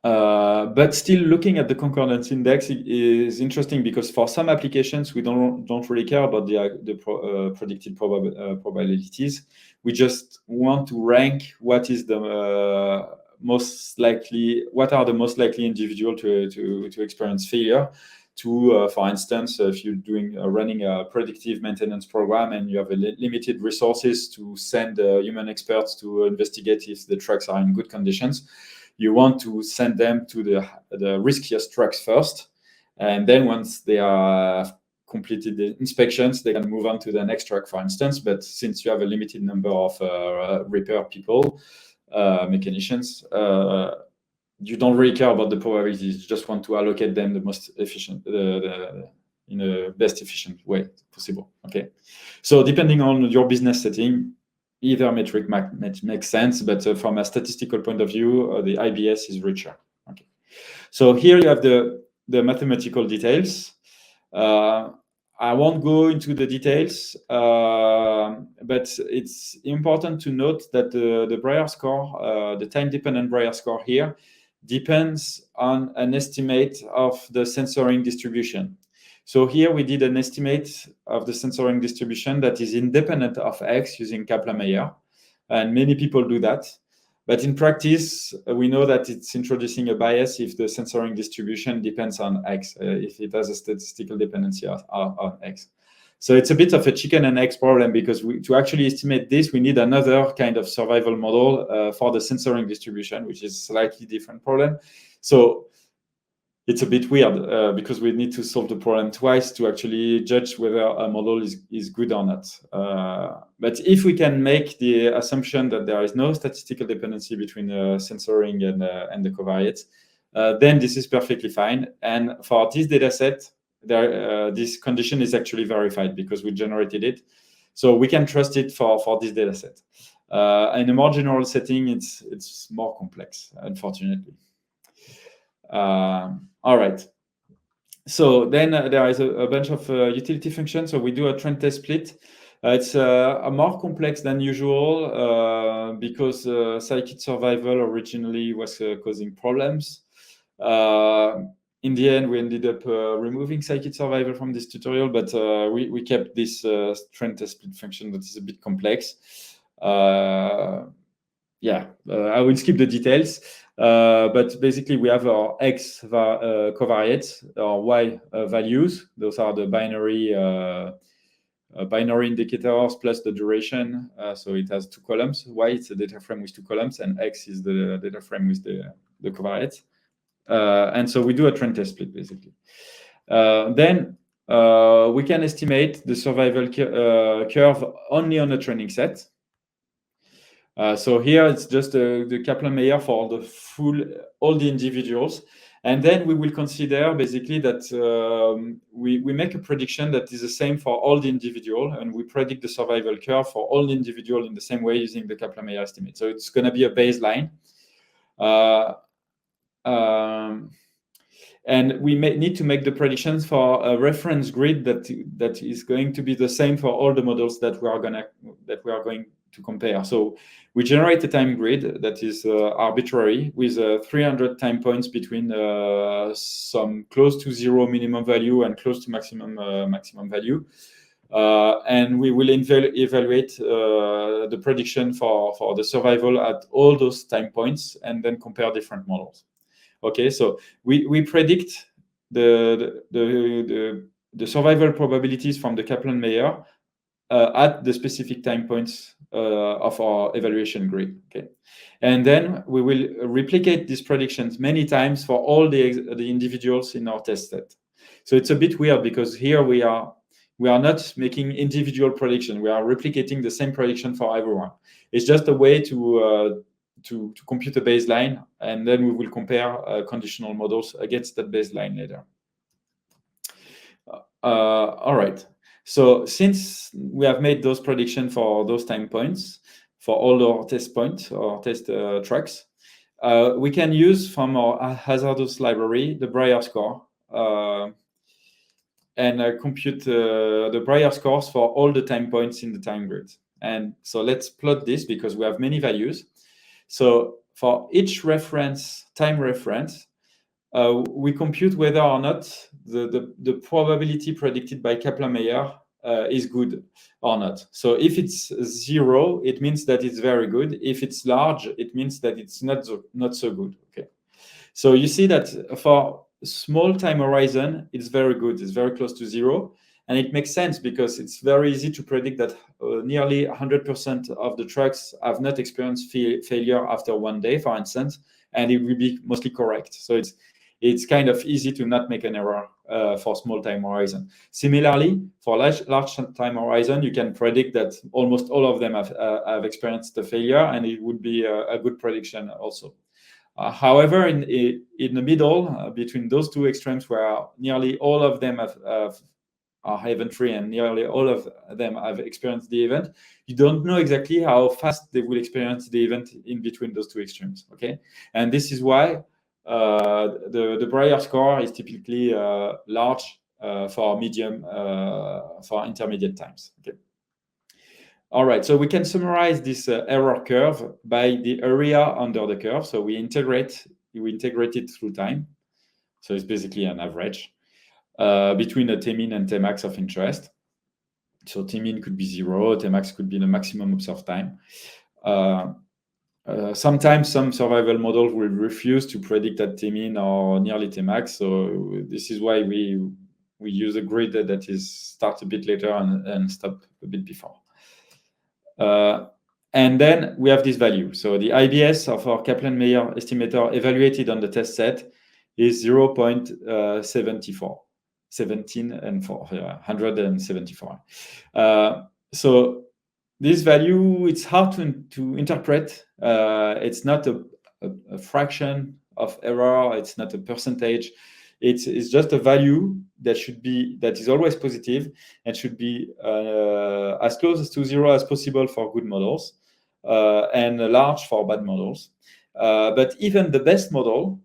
But still, looking at the concordance index is interesting, because for some applications we don't really care about the predicted probabilities. We just want to rank what is the most likely, what are the most likely individual to experience failure. For instance, if you're running a predictive maintenance program and you have limited resources to send human experts to investigate if the trucks are in good conditions, you want to send them to the riskiest trucks first, and then once they are completed the inspections, they can move on to the next truck, for instance. But since you have a limited number of repair people, mechanicians, you don't really care about the probabilities. You just want to allocate them the most efficient, in the best efficient way possible. Okay, so depending on your business setting, either metric makes sense, but from a statistical point of view, the IBS is richer. Okay, so here you have the mathematical details. I won't go into the details, but it's important to note that the Brier score, the time-dependent Brier score here, depends on an estimate of the censoring distribution. So here we did an estimate of the censoring distribution that is independent of X using Kaplan-Meier, and many people do that. But in practice, we know that it's introducing a bias if the censoring distribution depends on X, if it has a statistical dependency on X. So it's a bit of a chicken and egg problem, because to actually estimate this, we need another kind of survival model for the censoring distribution, which is a slightly different problem. So it's a bit weird because we need to solve the problem twice to actually judge whether a model is good or not. But if we can make the assumption that there is no statistical dependency between censoring and the covariates, then this is perfectly fine. And for this data set, this condition is actually verified because we generated it. So we can trust it for this data set. In a more general setting, it's more complex, unfortunately. All right. So then there is a bunch of utility functions. So we do a trend test split. It's more complex than usual because scikit-survival originally was causing problems. In the end, we ended up removing scikit-survival from this tutorial, but we kept this trend test split function that is a bit complex. Yeah, I will skip the details. But basically, we have our X covariates, or Y values. Those are the binary indicators plus the duration. So it has two columns. Y is a data frame with two columns, and X is the data frame with the covariates. And so we do a trend test split, basically. Then we can estimate the survival curve only on a training set. So here it's just the Kaplan-Meier for all the individuals. And then we will consider basically that we make a prediction that is the same for all the individual, and we predict the survival curve for all the individual in the same way using the Kaplan-Meier estimate. So it's going to be a baseline. And we need to make the predictions for a reference grid that is going to be the same for all the models that we are going to compare. So we generate a time grid that is arbitrary with 300 time points between some close to zero minimum value and close to maximum value. And we will evaluate the prediction for the survival at all those time points and then compare different models. Okay, so we predict the survival probabilities from the Kaplan-Meier at the specific time points of our evaluation grid. Okay, and then we will replicate these predictions many times for all the individuals in our test set. So it's a bit weird because here we are not making individual prediction. We are replicating the same prediction for everyone. It's just a way to compute a baseline, and then we will compare conditional models against that baseline later. All right. So since we have made those predictions for those time points, for all our test points or test tracks, we can use from our hazardous library the Breyer score and compute the Breyer scores for all the time points in the time grid. And so let's plot this because we have many values. So for each time reference, we compute whether or not the probability predicted by Kaplan-Meier is good or not. So if it's 0, it means that it's very good. If it's large, it means that it's not so good. Okay. So you see that for small time horizon, it's very good. It's very close to 0. And it makes sense because it's very easy to predict that nearly 100% of the tracks have not experienced failure after 1 day, for instance, and it will be mostly correct. So it's kind of easy to not make an error for small time horizon. Similarly, for large time horizon, you can predict that almost all of them have experienced a failure, and it would be a good prediction also. However, in the middle, between those two extremes, where nearly all of them are event-free and nearly all of them have experienced the event, you don't know exactly how fast they will experience the event in between those two extremes. Okay, and this is why the Breyer score is typically large for medium, for intermediate times. Okay. All right, so we can summarize this error curve by the area under the curve. So we integrate it through time. So it's basically an average between a T-min and Tmax of interest. So T-min could be 0, Tmax could be the maximum observed time. Sometimes some survival models will refuse to predict at T-min or nearly Tmax. So this is why we use a grid that is start a bit later and stop a bit before. And then we have this value. So the IBS of our Kaplan-Meier estimator evaluated on the test set is 0.74, 17 and 4, 174. So this value, it's hard to interpret. It's not a fraction of error. It's not a percentage. It's just a value that is always positive and should be as close to 0 as possible for good models and large for bad models. But even the best model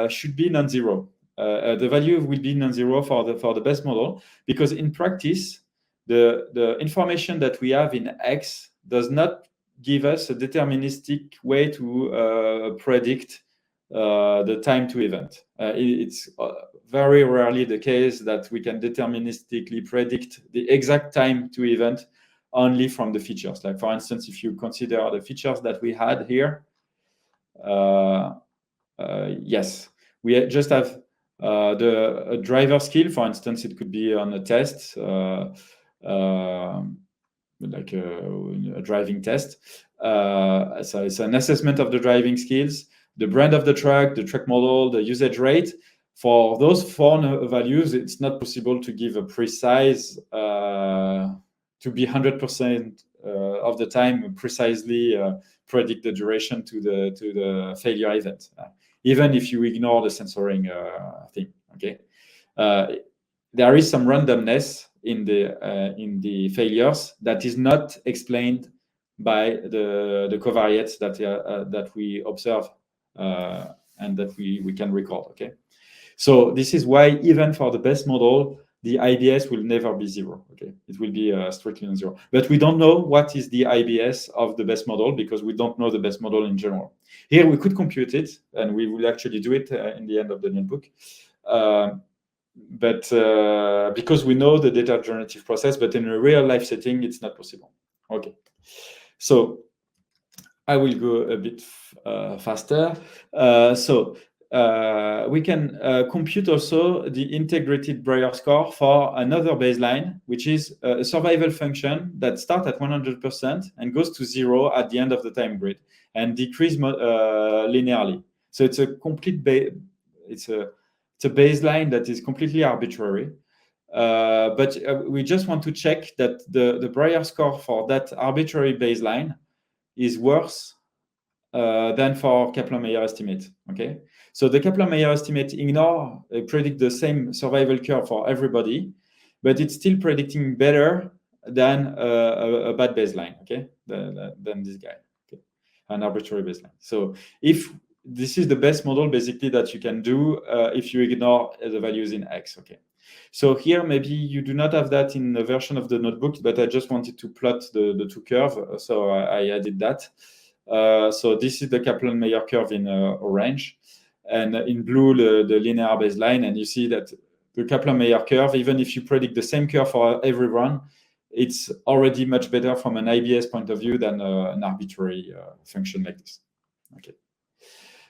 should be non-zero. The value will be non-zero for the best model, because in practice, the information that we have in X does not give us a deterministic way to predict the time to event. It's very rarely the case that we can deterministically predict the exact time to event only from the features. Like, for instance, if you consider the features that we had here, yes, we just have the driver skill. For instance, it could be on a test, like a driving test. So it's an assessment of the driving skills, the brand of the truck model, the usage rate. For those 4 values, it's not possible to give a precise, to be 100% of the time precisely predict the duration to the failure event, even if you ignore the censoring thing. Okay, there is some randomness in the failures that is not explained by the covariates that we observe and that we can record. Okay, so this is why even for the best model, the IBS will never be 0. Okay, it will be strictly non-zero. But we don't know what is the IBS of the best model, because we don't know the best model in general. Here we could compute it, and we will actually do it in the end of the notebook. But because we know the data generative process, but in a real life setting, it's not possible. Okay, so I will go a bit faster. So we can compute also the integrated Breyer score for another baseline, which is a survival function that starts at 100% and goes to 0 at the end of the time grid and decrease linearly. So it's a complete it's a baseline that is completely arbitrary. But we just want to check that the Breyer score for that arbitrary baseline is worse than for Kaplan-Meier estimate. Okay, so the Kaplan-Meier estimate predict the same survival curve for everybody, but it's still predicting better than a bad baseline. Okay, than this guy, okay, an arbitrary baseline. So if this is the best model basically that you can do if you ignore the values in X. Okay. So here, maybe you do not have that in the version of the notebook, but I just wanted to plot the two curves, so I added that. So this is the Kaplan-Meier curve in orange, and in blue the linear baseline. And you see that the Kaplan-Meier curve, even if you predict the same curve for everyone, it's already much better from an IBS point of view than an arbitrary function like this. Okay.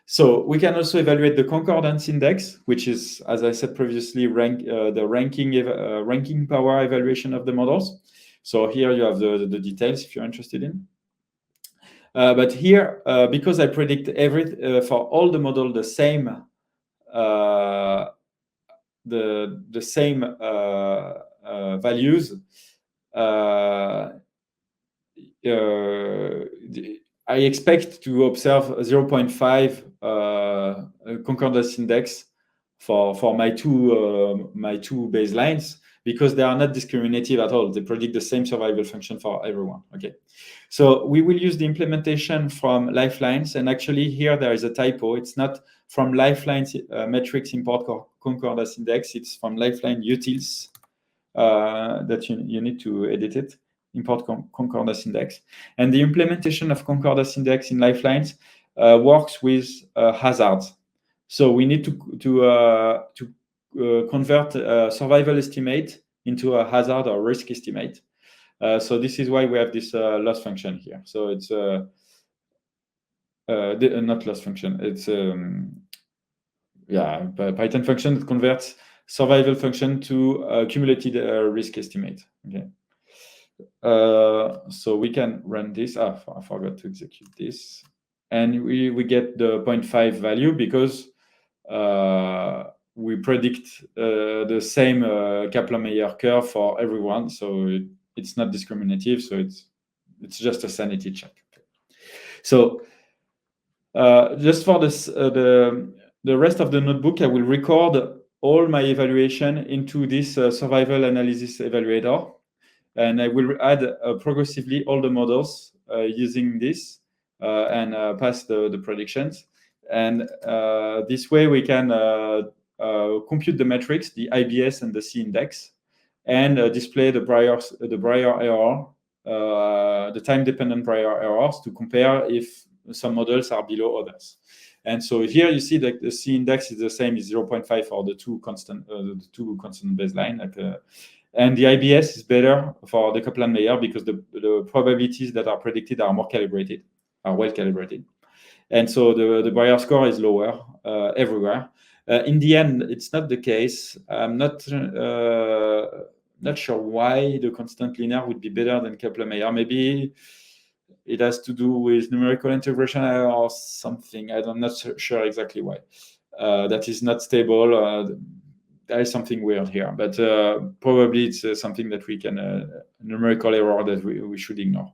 So we can also evaluate the concordance index, which is, as I said previously, the ranking power evaluation of the models. So here you have the details if you're interested in. But here, because I predict for all the model the same values, I expect to observe 0.5 concordance index for my two baselines, because they are not discriminative at all. They predict the same survival function for everyone. Okay, so we will use the implementation from lifelines, and actually here there is a typo. It's not from lifelines metrics import concordance index. It's from lifeline utils that you need to edit it. Import concordance index, and the implementation of concordance index in lifelines works with hazards. So we need to convert survival estimate into a hazard or risk estimate. So this is why we have this loss function here. So it's not loss function. It's Python function that converts survival function to cumulative risk estimate. Okay. So we can run this. I forgot to execute this, and we get the 0.5 value because we predict the same Kaplan-Meier curve for everyone. So it's not discriminative. So it's just a sanity check. Okay. So just for this, the rest of the notebook, I will record all my evaluation into this survival analysis evaluator. And I will add progressively all the models using this and pass the predictions. And this way we can compute the metrics, the IBS and the C index, and display the Breyer error, the time-dependent Breyer errors, to compare if some models are below others. And so here you see that the C index is the same as 0.5 for the two constant baseline. And the IBS is better for the Kaplan-Meier because the probabilities that are predicted are well calibrated. And so the Breyer score is lower everywhere. In the end, it's not the case. I'm not sure why the constant linear would be better than Kaplan-Meier. Maybe it has to do with numerical integration or something. I'm not sure exactly why. That is not stable. There is something weird here, but probably it's something that we can numerical error that we should ignore.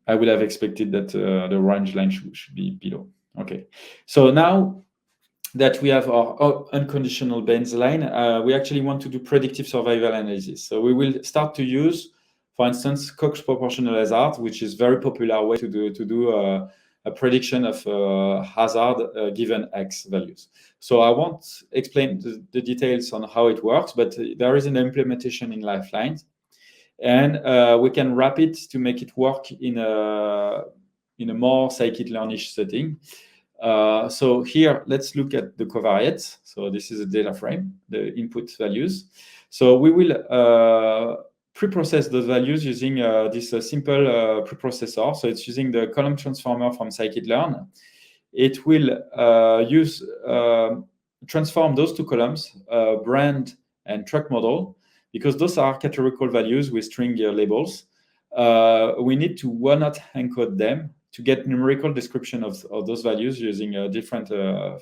I would have expected that the range line should be below. Okay, so now that we have our unconditional baseline, we actually want to do predictive survival analysis. So we will start to use, for instance, Cox proportional hazard, which is a very popular way to do a prediction of hazard given X values. So I won't explain the details on how it works, but there is an implementation in lifelines, and we can wrap it to make it work in a more scikit-learnish setting. So here, let's look at the covariates. So this is a data frame, the input values. So we will pre-process those values using this simple preprocessor. So it's using the column transformer from scikit-learn. it will transform those two columns, brand and truck model, because those are categorical values with string labels. We need to one-hot encode them to get numerical description of those values using different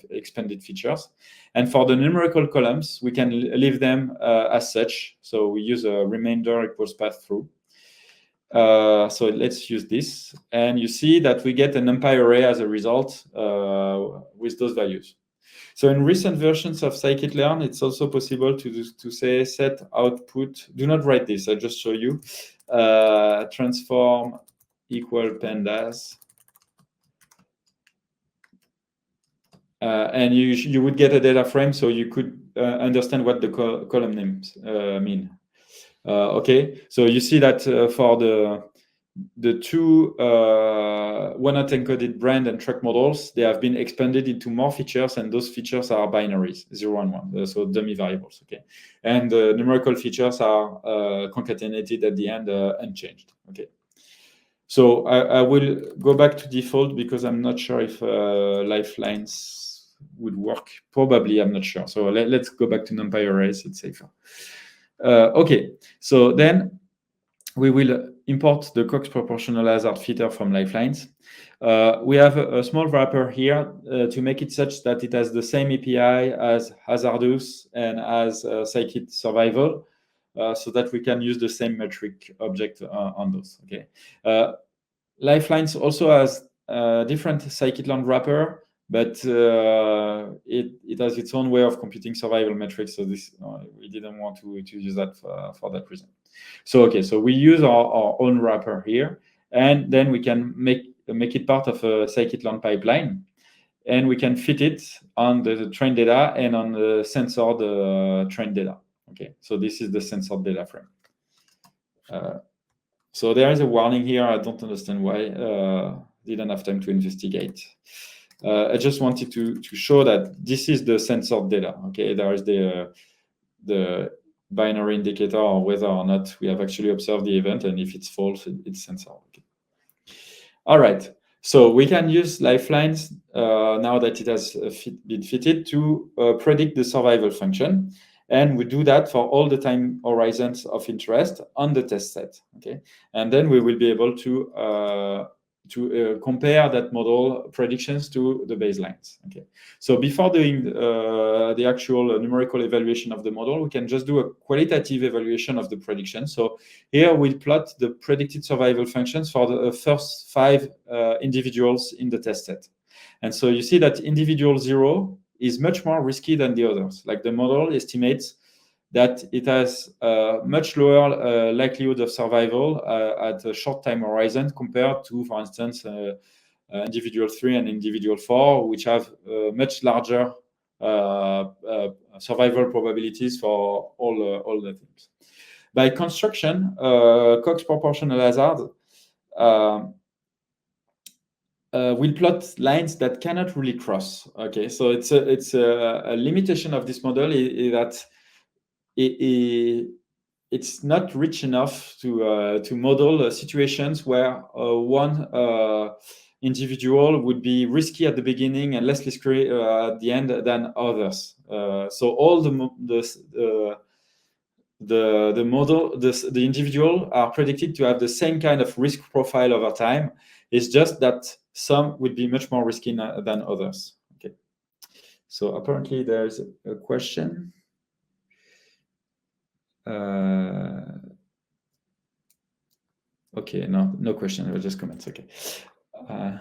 expanded features. And for the numerical columns, we can leave them as such. So we use a remainder equals path through. So let's use this. And you see that we get an NumPy array as a result with those values. So in recent versions of scikit-learn, it's also possible to say set output. Do not write this, I just show you. Transform equal pandas. And you would get a data frame, so you could understand what the column names mean. Okay, so you see that for the two one-hot encoded brand and truck models, they have been expanded into more features, and those features are binaries, 0 and 1, so dummy variables. Okay, and the numerical features are concatenated at the end, unchanged. Okay. So I will go back to default because I'm not sure if lifelines would work. Probably, I'm not sure. So let's go back to NumPy arrays. It's safer. Okay, so then we will import the Cox proportional hazard filter from lifelines. We have a small wrapper here to make it such that it has the same API as hazardous and as scikit-survival. So that we can use the same metric object on those. Okay. Lifelines also has a different scikit-learn wrapper, but it has its own way of computing survival metrics. So this we didn't want to use that for that reason. So okay, so we use our own wrapper here, and then we can make it part of a scikit-learn pipeline, and we can fit it on the trained data and on the censored trained data. Okay, so this is the censored data frame. So there is a warning here. I don't understand why. Didn't have time to investigate. I just wanted to show that this is the censored data. Okay, there is the binary indicator or whether or not we have actually observed the event, and if it's false, it's censored. Okay. All right. So we can use lifelines now that it has been fitted to predict the survival function. And we do that for all the time horizons of interest on the test set. Okay, and then we will be able to compare that model predictions to the baselines. Okay, so before doing the actual numerical evaluation of the model, we can just do a qualitative evaluation of the prediction. So here we plot the predicted survival functions for the first 5 individuals in the test set. And so you see that individual 0 is much more risky than the others. Like the model estimates that it has a much lower likelihood of survival at a short time horizon compared to, for instance, individual 3 and individual 4, which have much larger survival probabilities for all the things. By construction, Cox proportional hazard will plot lines that cannot really cross. Okay, so it's a limitation of this model is that it's not rich enough to model situations where one individual would be risky at the beginning and less risky at the end than others. So all the individual are predicted to have the same kind of risk profile over time. It's just that some would be much more risky than others. Okay. So apparently there's a question. Okay, no question. It was just comments. Okay. I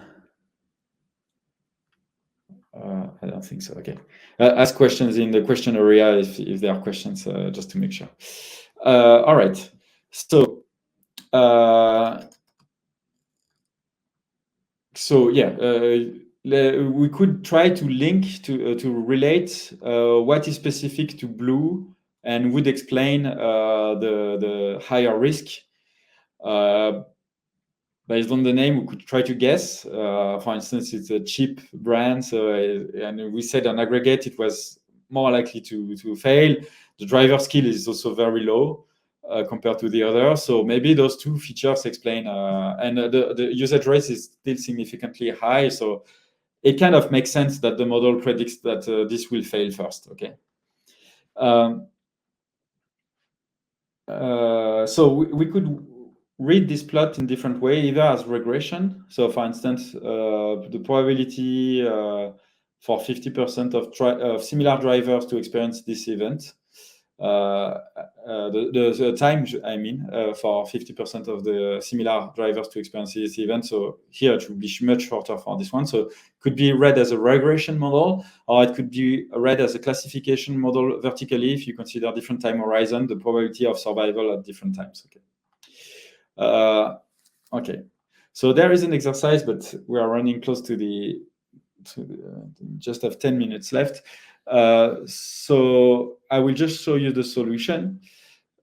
don't think so. Okay. Ask questions in the question area if there are questions, just to make sure. All right. So we could try to link to relate what is specific to blue and would explain the higher risk. Based on the name, we could try to guess. For instance, it's a cheap brand, so and we said on aggregate it was more likely to fail. The driver skill is also very low compared to the other. So maybe those two features explain. And the usage rate is still significantly high. So it kind of makes sense that the model predicts that this will fail first. Okay. So we could read this plot in different way, either as regression. So for instance, the probability for 50% of similar drivers to experience this event, the time, I mean, for 50% of the similar drivers to experience this event. So here it would be much shorter for this one. So it could be read as a regression model, or it could be read as a classification model vertically if you consider different time horizon, the probability of survival at different times. Okay. Okay. So there is an exercise, but we are running close to the just have 10 minutes left. So I will just show you the solution.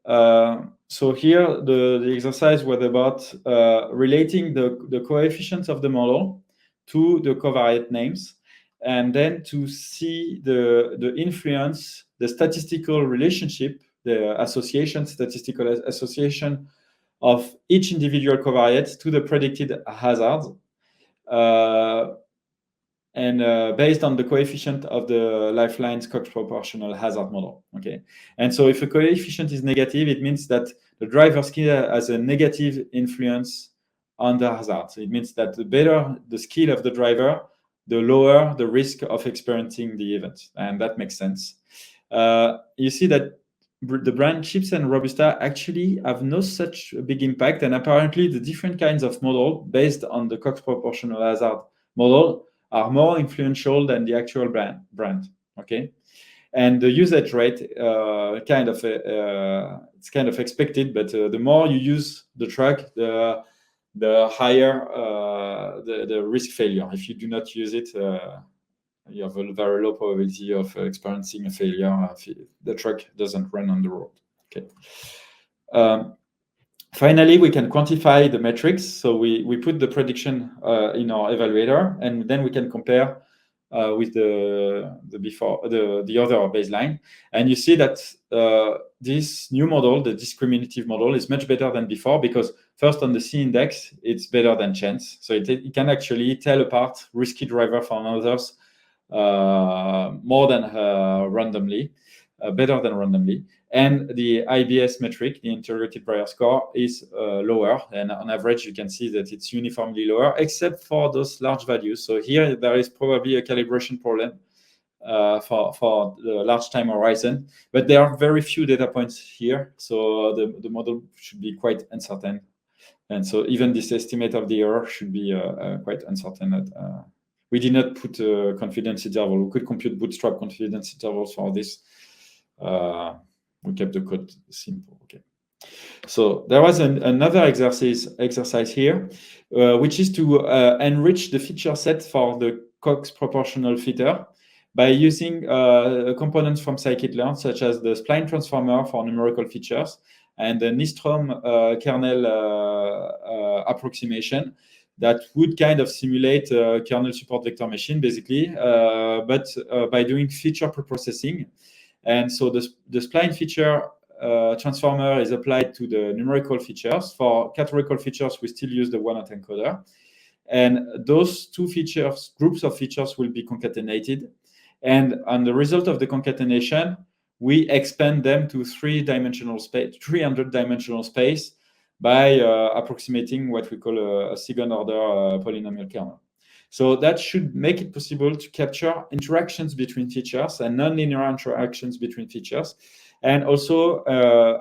So here the exercise was about relating the coefficients of the model to the covariate names, and then to see the influence, the statistical relationship, the statistical association of each individual covariate to the predicted hazard. And based on the coefficient of the lifelines Cox proportional hazard model. Okay, and so if a coefficient is negative, it means that the driver skill has a negative influence on the hazard. So it means that the better the skill of the driver, the lower the risk of experiencing the event, and that makes sense. You see that the brand chips and robusta actually have no such big impact, and apparently the different kinds of model based on the Cox proportional hazard model are more influential than the actual brand. Okay, and the usage rate it's kind of expected, but the more you use the track, the higher the risk failure. If you do not use it, you have a very low probability of experiencing a failure if the truck doesn't run on the road. Okay. Finally, we can quantify the metrics. So we put the prediction in our evaluator, and then we can compare with the other baseline. And you see that this new model, the discriminative model, is much better than before, because first on the C index, it's better than chance. So it can actually tell apart risky driver from others more than randomly, better than randomly. And the IBS metric, the integrated prior score, is lower. And on average, you can see that it's uniformly lower, except for those large values. So here, there is probably a calibration problem for the large time horizon. But there are very few data points here. So the model should be quite uncertain. And so even this estimate of the error should be quite uncertain. We did not put a confidence interval. We could compute bootstrap confidence intervals for this. We kept the code simple. Okay. So there was another exercise here, which is to enrich the feature set for the Cox proportional fitter by using components from scikit-learn, such as the spline transformer for numerical features and the Nystrom kernel approximation that would kind of simulate a kernel support vector machine, basically, but by doing feature preprocessing. And so the spline feature transformer is applied to the numerical features. For categorical features, we still use the one-hot encoder. And those two features, groups of features, will be concatenated. And on the result of the concatenation, we expand them to 300-dimensional space by approximating what we call a second-order polynomial kernel. So that should make it possible to capture interactions between features and nonlinear interactions between features, and also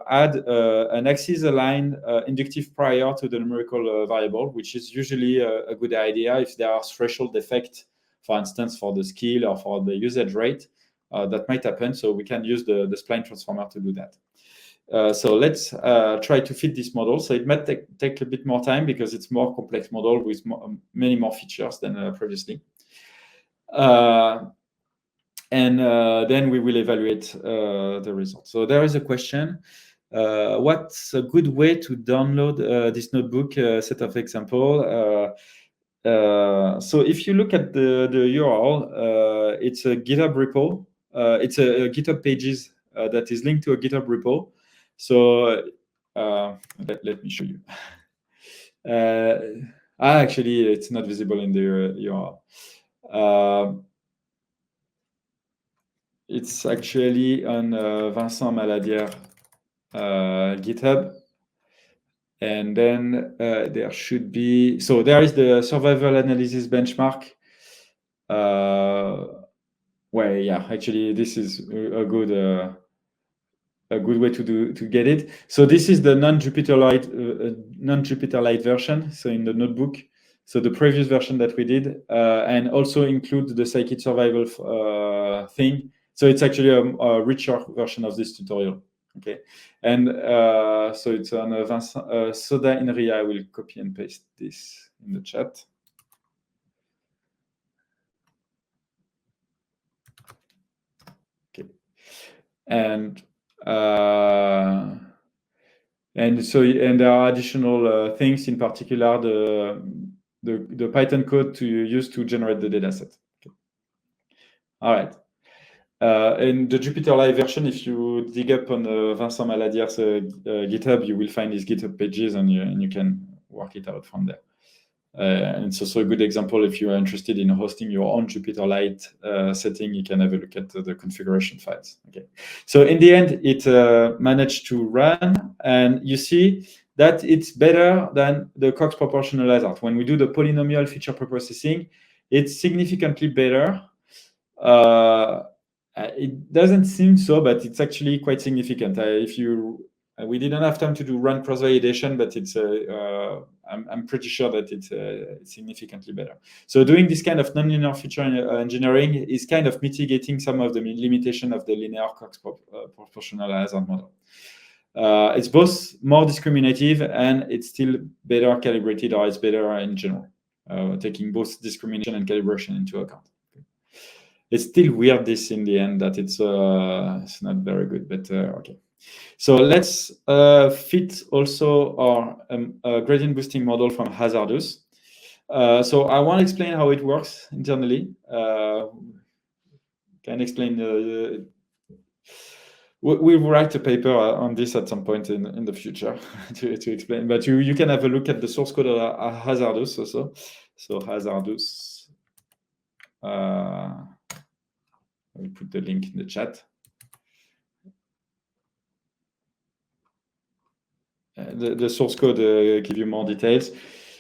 add an axis-aligned inductive prior to the numerical variable, which is usually a good idea if there are threshold effects, for instance, for the skill or for the usage rate. That might happen, so we can use the spline transformer to do that. So let's try to fit this model. So it might take a bit more time because it's more complex model with many more features than previously. And then we will evaluate the results. So there is a question. What's a good way to download this notebook set of example? So if you look at the URL, it's a GitHub repo. It's a GitHub pages that is linked to a GitHub repo. So let me show you. Actually, it's not visible in the URL. It's actually on Vincent Maladière GitHub. And then there should be, so there is the survival analysis benchmark. Where, yeah, actually this is a good way to get it. So this is the non-Jupyter-Lite version. So in the notebook, so the previous version that we did, and also include the scikit-survival thing. So it's actually a richer version of this tutorial. Okay, and so it's on Vincent Soda in Ria. I will copy and paste this in the chat. Okay, and there are additional things, in particular the Python code to use to generate the dataset. Okay. All right. In the Jupyter-Live version, if you dig up on Vincent Maladier's GitHub, you will find his GitHub pages, and you can work it out from there. And it's also a good example if you are interested in hosting your own Jupyter-Lite setting. You can have a look at the configuration files. Okay, so in the end, it managed to run, and you see that it's better than the Cox proportional hazard. When we do the polynomial feature preprocessing, it's significantly better. It doesn't seem so, but it's actually quite significant. We didn't have time to do run cross-validation, but it's I'm pretty sure that it's significantly better. So doing this kind of nonlinear feature engineering is kind of mitigating some of the limitation of the linear Cox proportional hazard model. It's both more discriminative, and it's still better calibrated, or it's better in general, taking both discrimination and calibration into account. It's still weird, this, in the end, that it's not very good, but okay. So let's fit also our gradient boosting model from Hazardous. So I want to explain how it works internally. Can explain. We'll write a paper on this at some point in the future to explain. But you can have a look at the source code of Hazardous also. So Hazardous. I will put the link in the chat. The source code give you more details.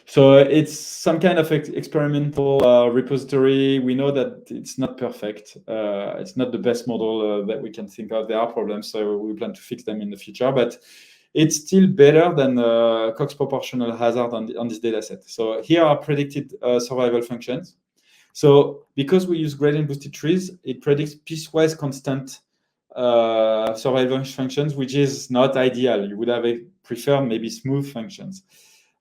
So it's some kind of experimental repository. We know that it's not perfect. It's not the best model that we can think of. There are problems, so we plan to fix them in the future. But it's still better than Cox proportional hazard on this data set. So here are predicted survival functions. So because we use gradient boosted trees, it predicts piecewise constant survival functions, which is not ideal. You would have preferred maybe smooth functions.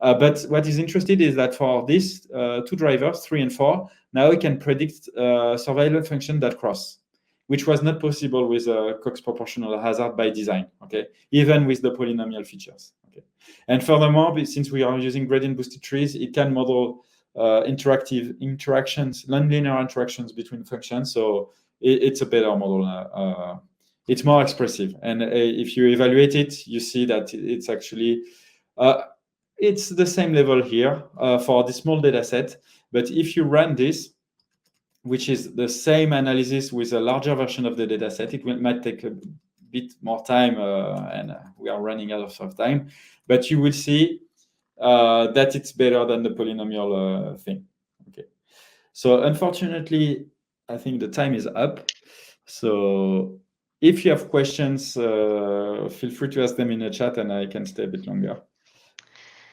But what is interesting is that for these two drivers, 3 and 4, now we can predict survival function that cross, which was not possible with Cox proportional hazard by design, okay, even with the polynomial features. Okay. And furthermore, since we are using gradient boosted trees, it can model interactive interactions, nonlinear interactions between functions. So it's a better model. It's more expressive. And if you evaluate it, you see that it's actually, it's the same level here for the small data set. But if you run this, which is the same analysis with a larger version of the data set, it might take a bit more time, and we are running out of time. But you will see that it's better than the polynomial thing. Okay. So unfortunately, I think the time is up. So if you have questions, feel free to ask them in the chat, and I can stay a bit longer.